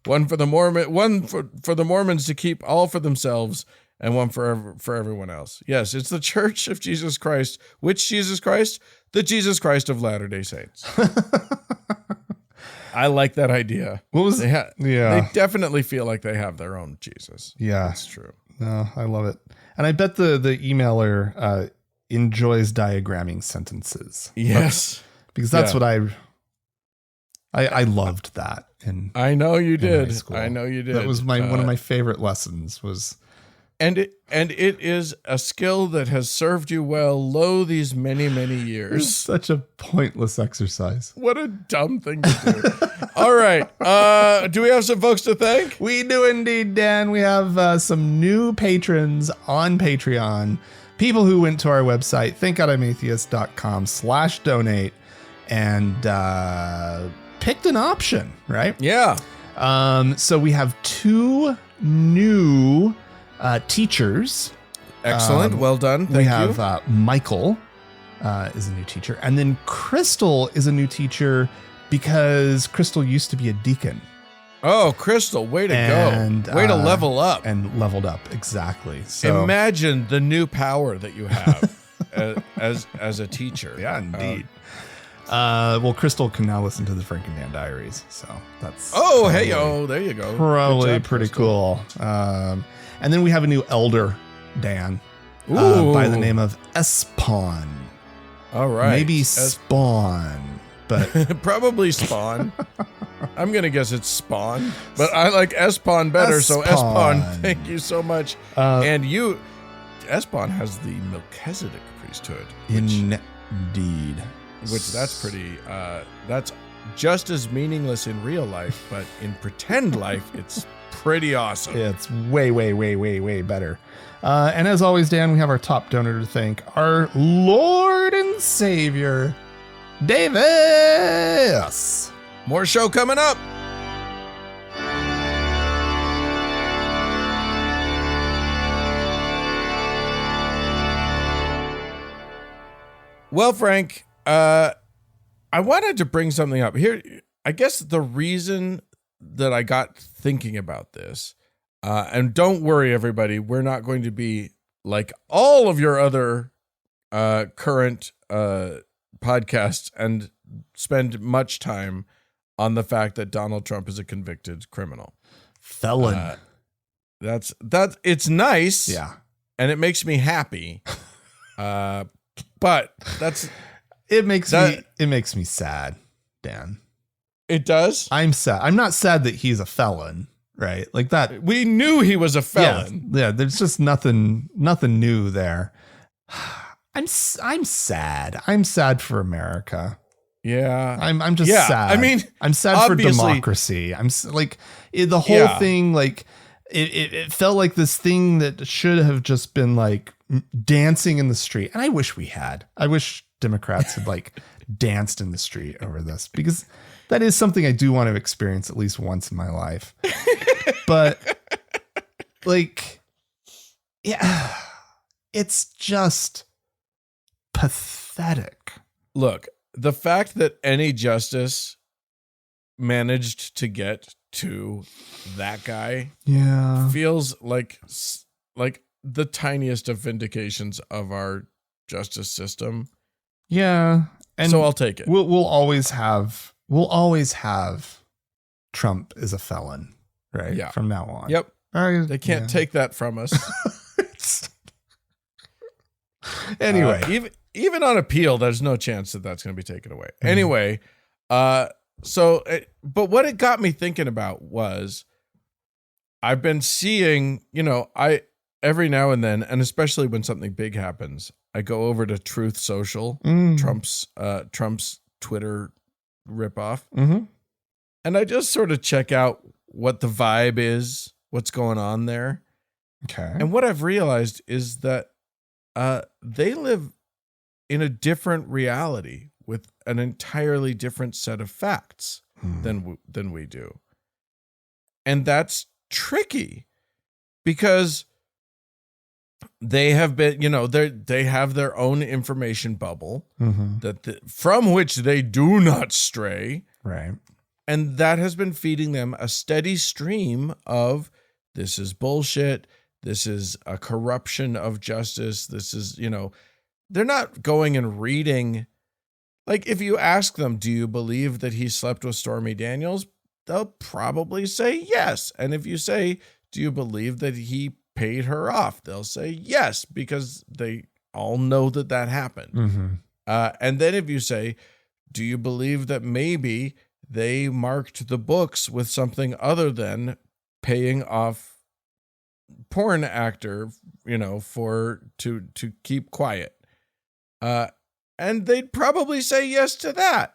One for the Mormons to keep all for themselves, and one for everyone else. Yes, it's the Church of Jesus Christ. Which Jesus Christ? The Jesus Christ of Latter-day Saints. I like that idea. What was They definitely feel like they have their own Jesus. Yeah. That's true. No, I love it. And I bet the emailer enjoys diagramming sentences. Yes. Because that's what I loved that. I know you did. I know you did. That was one of my favorite lessons was. And it is a skill that has served you well these many, many years. It's such a pointless exercise. What a dumb thing to do. All right. Do we have some folks to thank? We do indeed, Dan. We have some new patrons on Patreon. People who went to our website, thankoutimatheist.com/donate and picked an option, right? Yeah. So we have two new teachers. Excellent. Well done. Thank you. We have Michael is a new teacher. And then Crystal is a new teacher because Crystal used to be a deacon. Oh, Crystal, way to go. Way to level up. And leveled up, exactly. So imagine the new power that you have as a teacher. Yeah, indeed. Well, Crystal can now listen to the Frank and Dan Diaries, so that's there you go. Probably pretty cool. And then we have a new elder, Dan, by the name of Espon. All right, maybe Spawn, but probably Spawn. I'm gonna guess it's Spawn, but I like Espon better. So Espon, thank you so much. And Espon has the Melchizedek priesthood. Indeed. Which that's pretty, that's just as meaningless in real life, but in pretend life, it's pretty awesome. It's way, way, way, way, way better. And as always, Dan, we have our top donor to thank, our Lord and Savior, Davis. More show coming up. Well, Frank, I wanted to bring something up here. I guess the reason that I got thinking about this, and don't worry, everybody, we're not going to be like all of your other current podcasts and spend much time on the fact that Donald Trump is a convicted criminal. Felon. That's it's nice. Yeah. And it makes me happy. But it makes me sad, Dan. It does? I'm sad. I'm not sad that he's a felon, right? Like that. We knew he was a felon. Yeah, there's just nothing new there. I'm sad. I'm sad for America. Yeah. I'm just sad. I mean, I'm sad for democracy. I'm like the whole thing, like it felt like this thing that should have just been like dancing in the street. And I wish we had. I wish Democrats had like danced in the street over this, because that is something I do want to experience at least once in my life. But like, yeah, it's just pathetic. Look, the fact that any justice managed to get to that guy feels like the tiniest of vindications of our justice system. Yeah. And so I'll take it. We'll always have Trump is a felon, right? Yeah. From now on. Yep. They can't take that from us. Anyway, even on appeal, there's no chance that that's going to be taken away. Mm-hmm. Anyway, but what it got me thinking about was I've been seeing, every now and then, and especially when something big happens, I go over to Truth Social, Trump's Twitter ripoff, and I just sort of check out what the vibe is, what's going on there. Okay. And what I've realized is that they live in a different reality with an entirely different set of facts than we do. And that's tricky because they have been, they have their own information bubble from which they do not stray. Right. And that has been feeding them a steady stream of this is bullshit. This is a corruption of justice. This is, they're not going and reading. Like, if you ask them, do you believe that he slept with Stormy Daniels? They'll probably say yes. And if you say, do you believe that he paid her off? They'll say yes, because they all know that happened. And then if you say, do you believe that maybe they marked the books with something other than paying off porn actor, to keep quiet? And they'd probably say yes to that.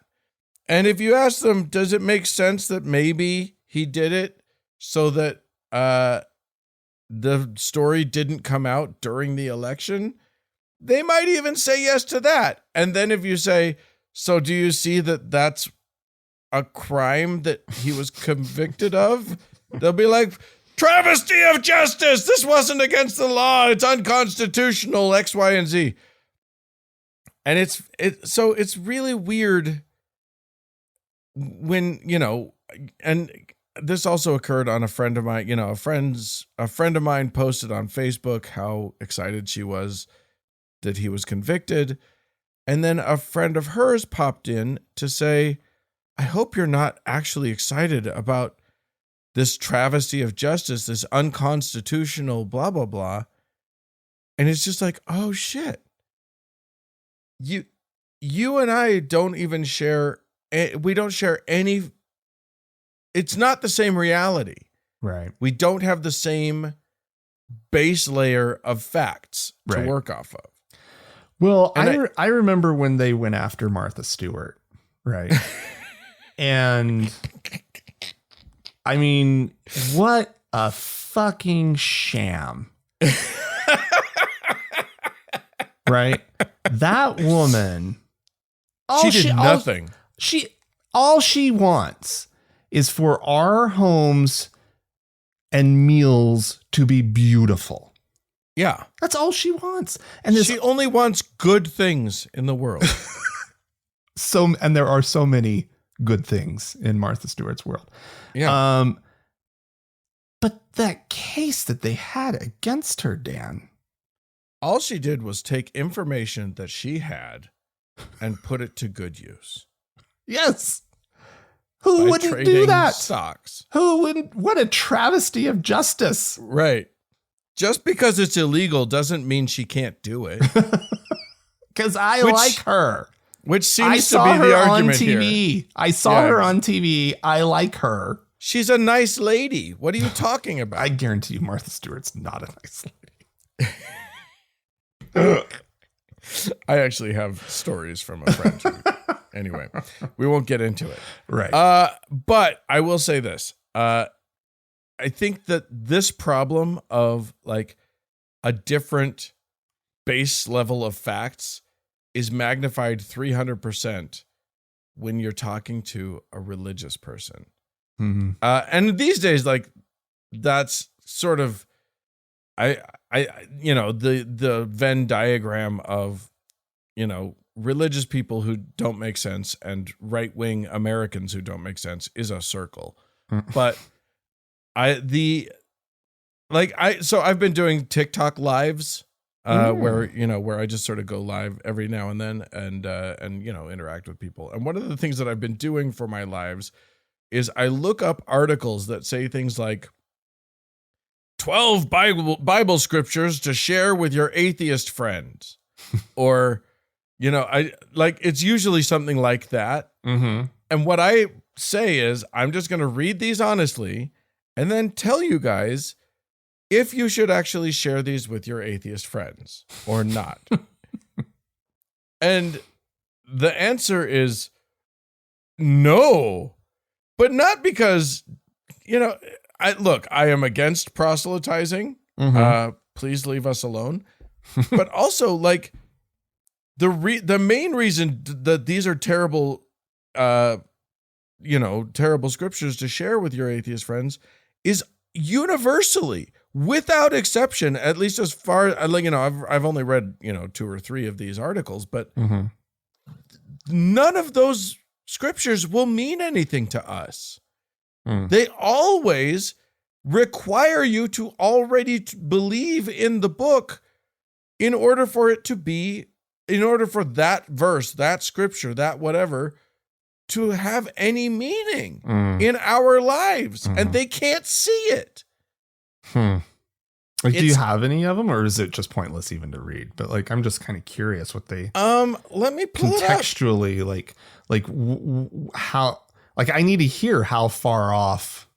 And if you ask them, does it make sense that maybe he did it so that the story didn't come out during the election? They might even say yes to that. And then if you say, so do you see that that's a crime that he was convicted of? They'll be like, travesty of justice. This wasn't against the law. It's unconstitutional, X, Y, and Z. And it's really weird when, and this also occurred on a friend of mine, a friend of mine posted on Facebook how excited she was that he was convicted. And then a friend of hers popped in to say, I hope you're not actually excited about this travesty of justice, this unconstitutional blah, blah, blah. And it's just like, oh shit. You and I don't even share, we don't share any, it's not the same reality. Right. We don't have the same base layer of facts to work off of. Well, I remember when they went after Martha Stewart, right? And I mean, what a fucking sham. Right? That woman, She did nothing. All she wants is for our homes and meals to be beautiful. Yeah. That's all she wants. And she only wants good things in the world. And there are so many good things in Martha Stewart's world. Yeah. But that case that they had against her, Dan. All she did was take information that she had and put it to good use. Yes. Who wouldn't do that? Stocks. Who wouldn't? What a travesty of justice. Right. Just because it's illegal doesn't mean she can't do it. Because I like her. Which seems to be the argument here. I saw her on TV. I like her. She's a nice lady. What are you talking about? I guarantee you Martha Stewart's not a nice lady. I actually have stories from a friend. Anyway, we won't get into it. Right. But I will say this. I think that this problem of like a different base level of facts is magnified 300% when you're talking to a religious person. Mm-hmm. And these days, like that's sort of, the Venn diagram of, religious people who don't make sense and right-wing Americans who don't make sense is a circle. But I've been doing TikTok lives, where I just sort of go live every now and then and interact with people. And one of the things that I've been doing for my lives is I look up articles that say things like 12 Bible scriptures to share with your atheist friends, or, it's usually something like that. Mm-hmm. And what I say is I'm just going to read these honestly and then tell you guys if you should actually share these with your atheist friends or not. And the answer is no, but not because, I am against proselytizing. Mm-hmm. Please leave us alone. But also, like, the main reason that these are terrible, terrible scriptures to share with your atheist friends is universally, without exception, at least as far, I've only read, 2 or 3 of these articles, but mm-hmm. none of those scriptures will mean anything to us. Mm. They always require you to already believe in the book in order for that verse, that scripture, that whatever, to have any meaning in our lives. And they can't see it. Like, do you have any of them, or is it just pointless even to read? But like, I'm just kind of curious what they let me pull contextually it up. how, like, I need to hear how far off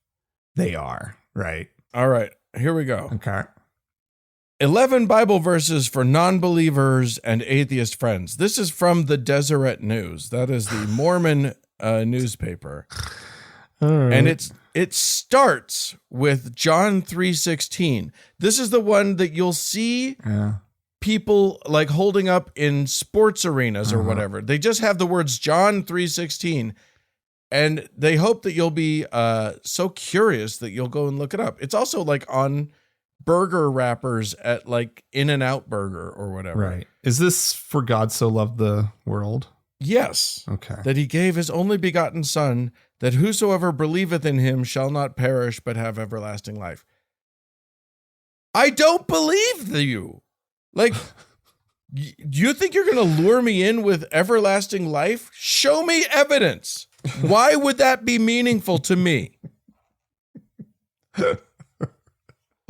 they are. Right. All right, here we go. Okay. 11 Bible verses for non-believers and atheist friends. This is from the Deseret News. That is the Mormon newspaper. All right. And it starts with John 3:16. This is the one that you'll see people like holding up in sports arenas or whatever. They just have the words John 3:16. And they hope that you'll be so curious that you'll go and look it up. It's also like on burger wrappers at like In-N-Out Burger or whatever. Right. Is this for God so loved the world? Yes. Okay. That he gave his only begotten Son, that whosoever believeth in him shall not perish but have everlasting life. I don't believe you. Like, you think you're going to lure me in with everlasting life? Show me evidence. Why would that be meaningful to me?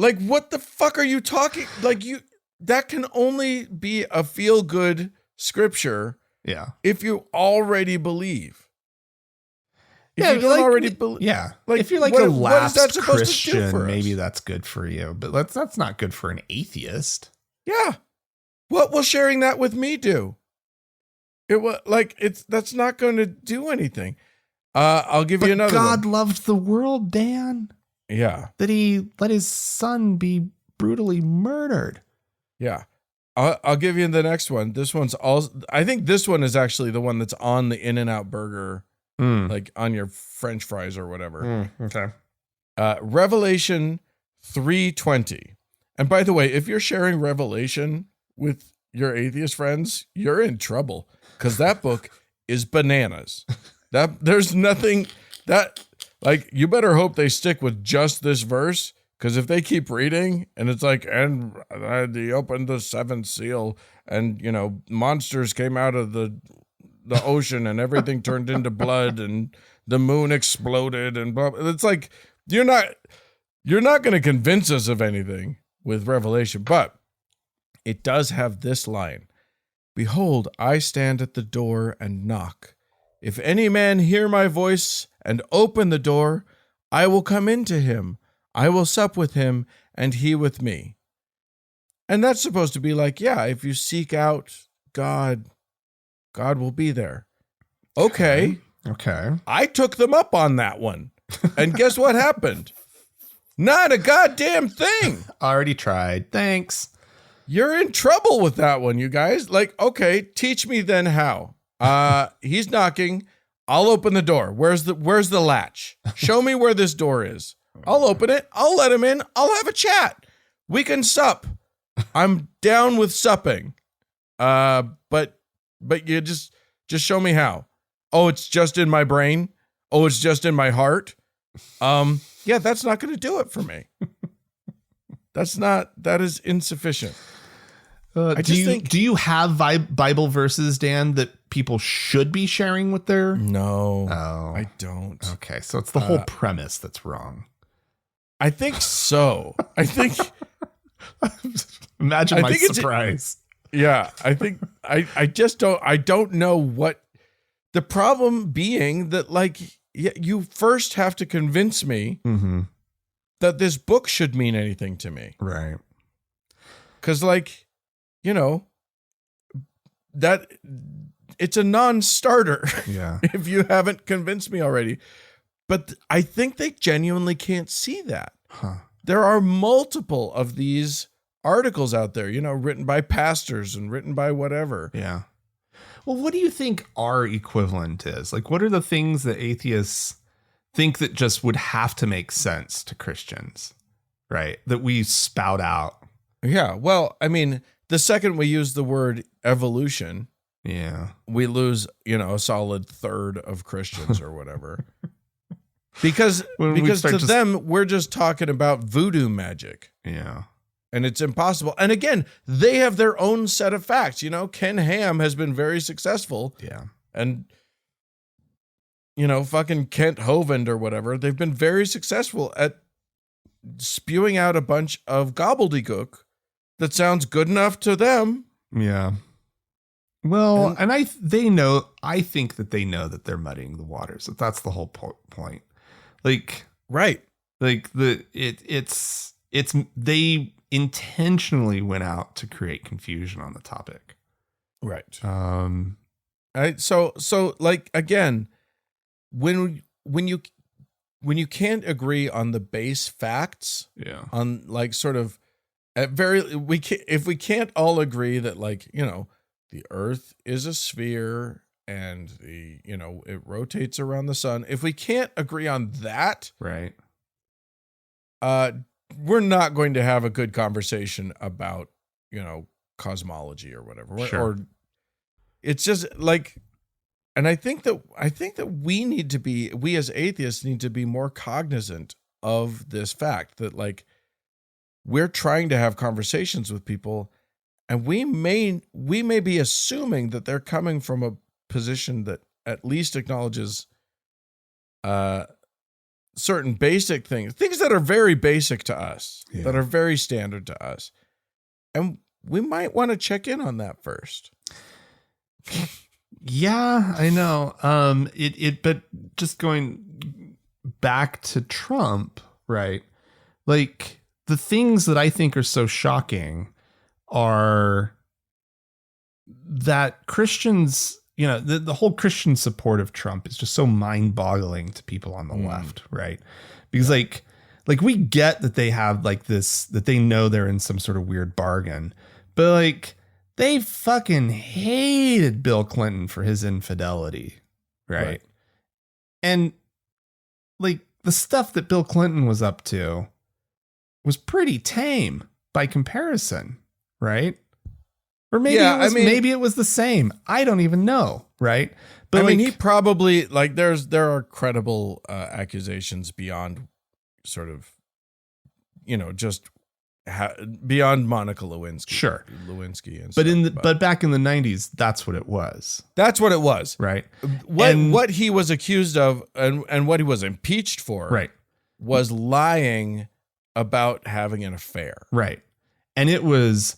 Like, what the fuck are you talking? Like, that can only be a feel-good scripture. Yeah. If you already believe. If yeah, you don't already believe. Yeah. Like, if you're like what a is that last supposed Christian, to do for us? maybe that's good for you. But that's not good for an atheist. Yeah. What will sharing that with me do? That's not going to do anything. I'll give you another God one. loved the world, Dan. Yeah. that he let his son be brutally murdered. Yeah. I'll give you the next one. This one's also, I think this one is actually the one that's on the In-N-Out burger, like on your French fries or whatever. Okay. Revelation 3:20. And by the way, if you're sharing Revelation with your atheist friends, you're in trouble because that book is bananas. There's nothing that, like, you better hope they stick with just this verse. Because if they keep reading and it's like, and he opened the seventh seal and, you know, monsters came out of the ocean and everything turned into blood and the moon exploded and blah, blah. It's like, you're not going to convince us of anything with Revelation. But it does have this line. Behold, I stand at the door and knock. If any man hear my voice and open the door, I will come into him. I will sup with him and he with me. And that's supposed to be like, yeah, if you seek out God, God will be there. Okay. I took them up on that one. And guess what happened? Not a goddamn thing. Already tried. Thanks. You're in trouble with that one, you guys. Like, okay, teach me then how. He's knocking. I'll open the door. Where's the latch? Show me where this door is. I'll open it. I'll let him in. I'll have a chat. We can sup. I'm down with supping. But you just show me how. Oh, it's just in my brain. Oh, it's just in my heart. Yeah, that's not going to do it for me. That is insufficient. Do you have Bible verses, Dan, that people should be sharing with their? No, oh, I don't. Okay, so it's the whole premise that's wrong. I think so. I think. Imagine my surprise. Yeah, I think I just don't. I don't know what the problem being that, like, you first have to convince me that this book should mean anything to me, right? Because, like, you know, that it's a non-starter. Yeah, if you haven't convinced me already. But I think they genuinely can't see that. Huh. There are multiple of these articles out there, you know, written by pastors and written by whatever. Yeah. Well, what do you think our equivalent is? Like, what are the things that atheists think that just would have to make sense to Christians, right? That we spout out. Yeah. Well, I mean, the second we use the word evolution, yeah, we lose, you know, a solid third of Christians or whatever. Because to them, we're just talking about voodoo magic. Yeah. And it's impossible. And again, they have their own set of facts. You know, Ken Ham has been very successful. Yeah. And, you know, fucking Kent Hovind or whatever, they've been very successful at spewing out a bunch of gobbledygook that sounds good enough to them. Yeah. Well, and I think that they know that they're muddying the waters. That's the whole point. Like, right. Like it's they intentionally went out to create confusion on the topic. Right. So like, again, when you can't agree on the base facts, yeah, on, like, sort of if we can't all agree that, like, you know, the earth is a sphere and it rotates around the sun. If we can't agree on that, right, we're not going to have a good conversation about, you know, cosmology or whatever. Sure. Or it's just like, and I think that we as atheists need to be more cognizant of this fact that, like, we're trying to have conversations with people, and we may be assuming that they're coming from a position that at least acknowledges certain basic things that are very basic to us, that are very standard to us. And we might want to check in on that first. Yeah, I know. But just going back to Trump, right? Like, the things that I think are so shocking are that Christians, you know, the whole Christian support of Trump is just so mind-boggling to people on the left, right? Because like like we get that they have like this, that they know they're in some sort of weird bargain, but like they fucking hated Bill Clinton for his infidelity. Right. And like the stuff that Bill Clinton was up to was pretty tame by comparison. Right. Or maybe maybe it was the same. I don't even know. Right. But I mean, he probably like there are credible accusations beyond sort of, just beyond Monica Lewinsky. Sure. Lewinsky. And but back in the 90s, that's what it was. That's what it was. Right. What he was accused of and what he was impeached for right. was lying about having an affair. Right. And it was,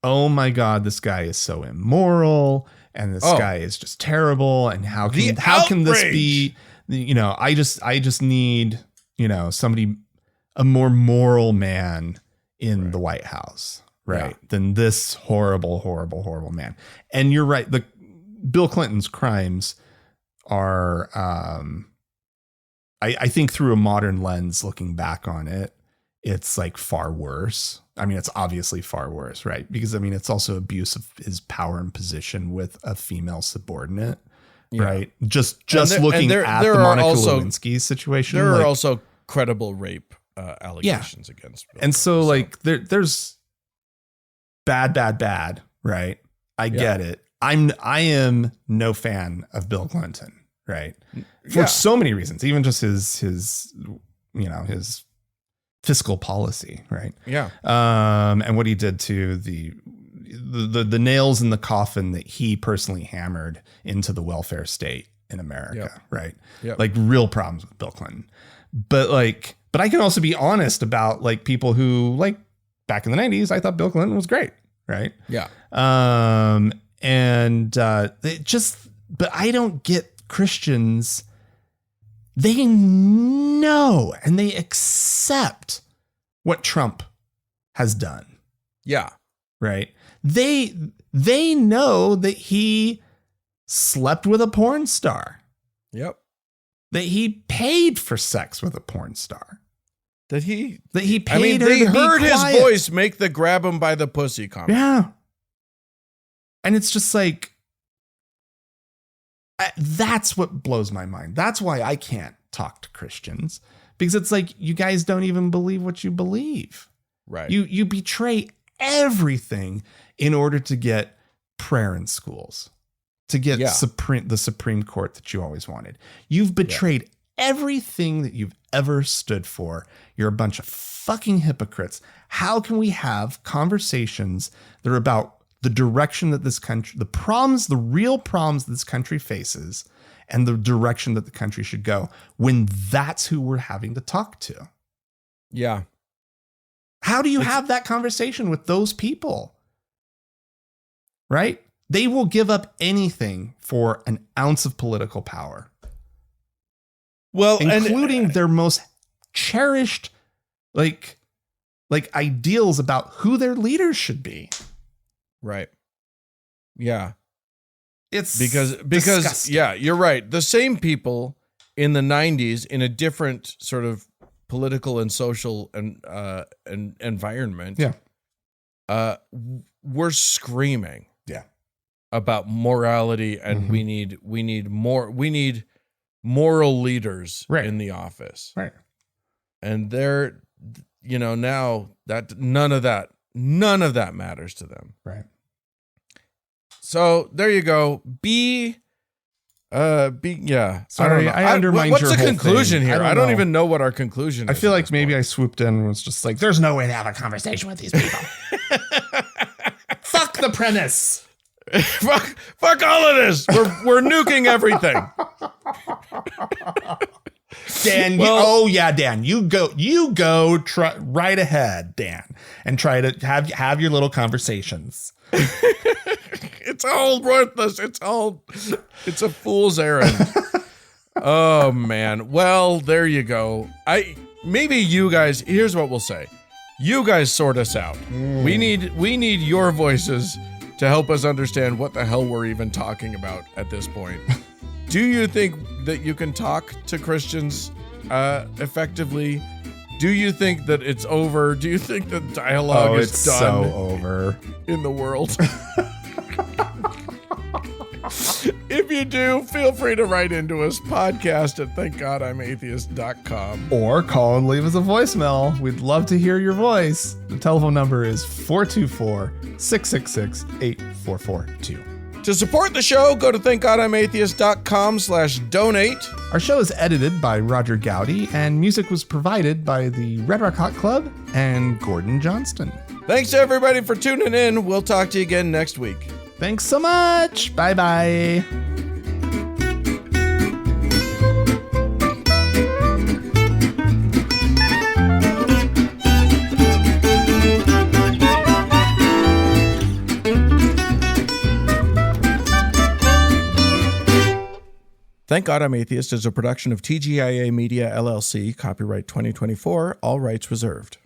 oh my God, this guy is so immoral and this guy is just terrible. And how can this be, I just need, somebody, a more moral man in the White House, right? Yeah. Than this horrible, horrible, horrible man. And you're right. Bill Clinton's crimes are, I think through a modern lens, looking back on it, it's like far worse. I mean, it's obviously far worse, right? Because I mean, it's also abuse of his power and position with a female subordinate, right? Just looking at the Monica Lewinsky situation. There are also credible rape allegations against Bill and so like there's bad, right? I get it. I am no fan of Bill Clinton, right? For so many reasons, even just his his fiscal policy, right? Yeah. And what he did to the nails in the coffin that he personally hammered into the welfare state in America, right? Yep. Like real problems with Bill Clinton. But I can also be honest about like people who like back in the 90s, I thought Bill Clinton was great. Right. Yeah. But I don't get Christians. They know and they accept what Trump has done. Yeah. Right. They know that he slept with a porn star. Yep. That he paid for sex with a porn star. That he paid her they to be heard his quiet. voice make the grab him by the pussy comment. Yeah. And it's just like, that's what blows my mind. That's why I can't talk to Christians, because it's like, you guys don't even believe what you believe. Right. You betray everything in order to get prayer in schools, to get the Supreme Court that you always wanted. You've betrayed everything that you've ever stood for. You're a bunch of fucking hypocrites. How can we have conversations that are about the direction that this country, the real problems this country faces, and the direction that the country should go, when that's who we're having to talk to? Yeah. How do you have that conversation with those people? Right? They will give up anything for an ounce of political power. Well, including their most cherished, like ideals about who their leaders should be. Right. Yeah. It's because disgusting. Yeah, you're right. The same people in the 90s in a different sort of political and social and environment were screaming about morality and we need moral leaders in the office. Right. And they're, now that none of that matters to them. Right. So there you go. Sorry, I undermined what's your the whole conclusion thing. here? I don't even know what our conclusion is. I feel like maybe I swooped in and was just like, there's no way to have a conversation with these people. Fuck the premise. fuck all of this. We're nuking everything. Dan, Dan, you go try right ahead, Dan, and try to have your little conversations. It's all worthless. It's a fool's errand. Oh man. Well, there you go. Maybe you guys, here's what we'll say. You guys sort us out. We need your voices to help us understand what the hell we're even talking about at this point. Do you think that you can talk to Christians effectively Do you think that it's over? Do you think the dialogue is it's done so over in the world? If you do, feel free to write into us, podcast@thankgodimatheist.com. Or call and leave us a voicemail. We'd love to hear your voice. The telephone number is 424-666-8442. To support the show, go to thankgodimatheist.com/donate. Our show is edited by Roger Gowdy, and music was provided by the Red Rock Hot Club and Gordon Johnston. Thanks to everybody for tuning in. We'll talk to you again next week. Thanks so much. Bye-bye. Thank God I'm Atheist is a production of TGIA Media, LLC, copyright 2024, all rights reserved.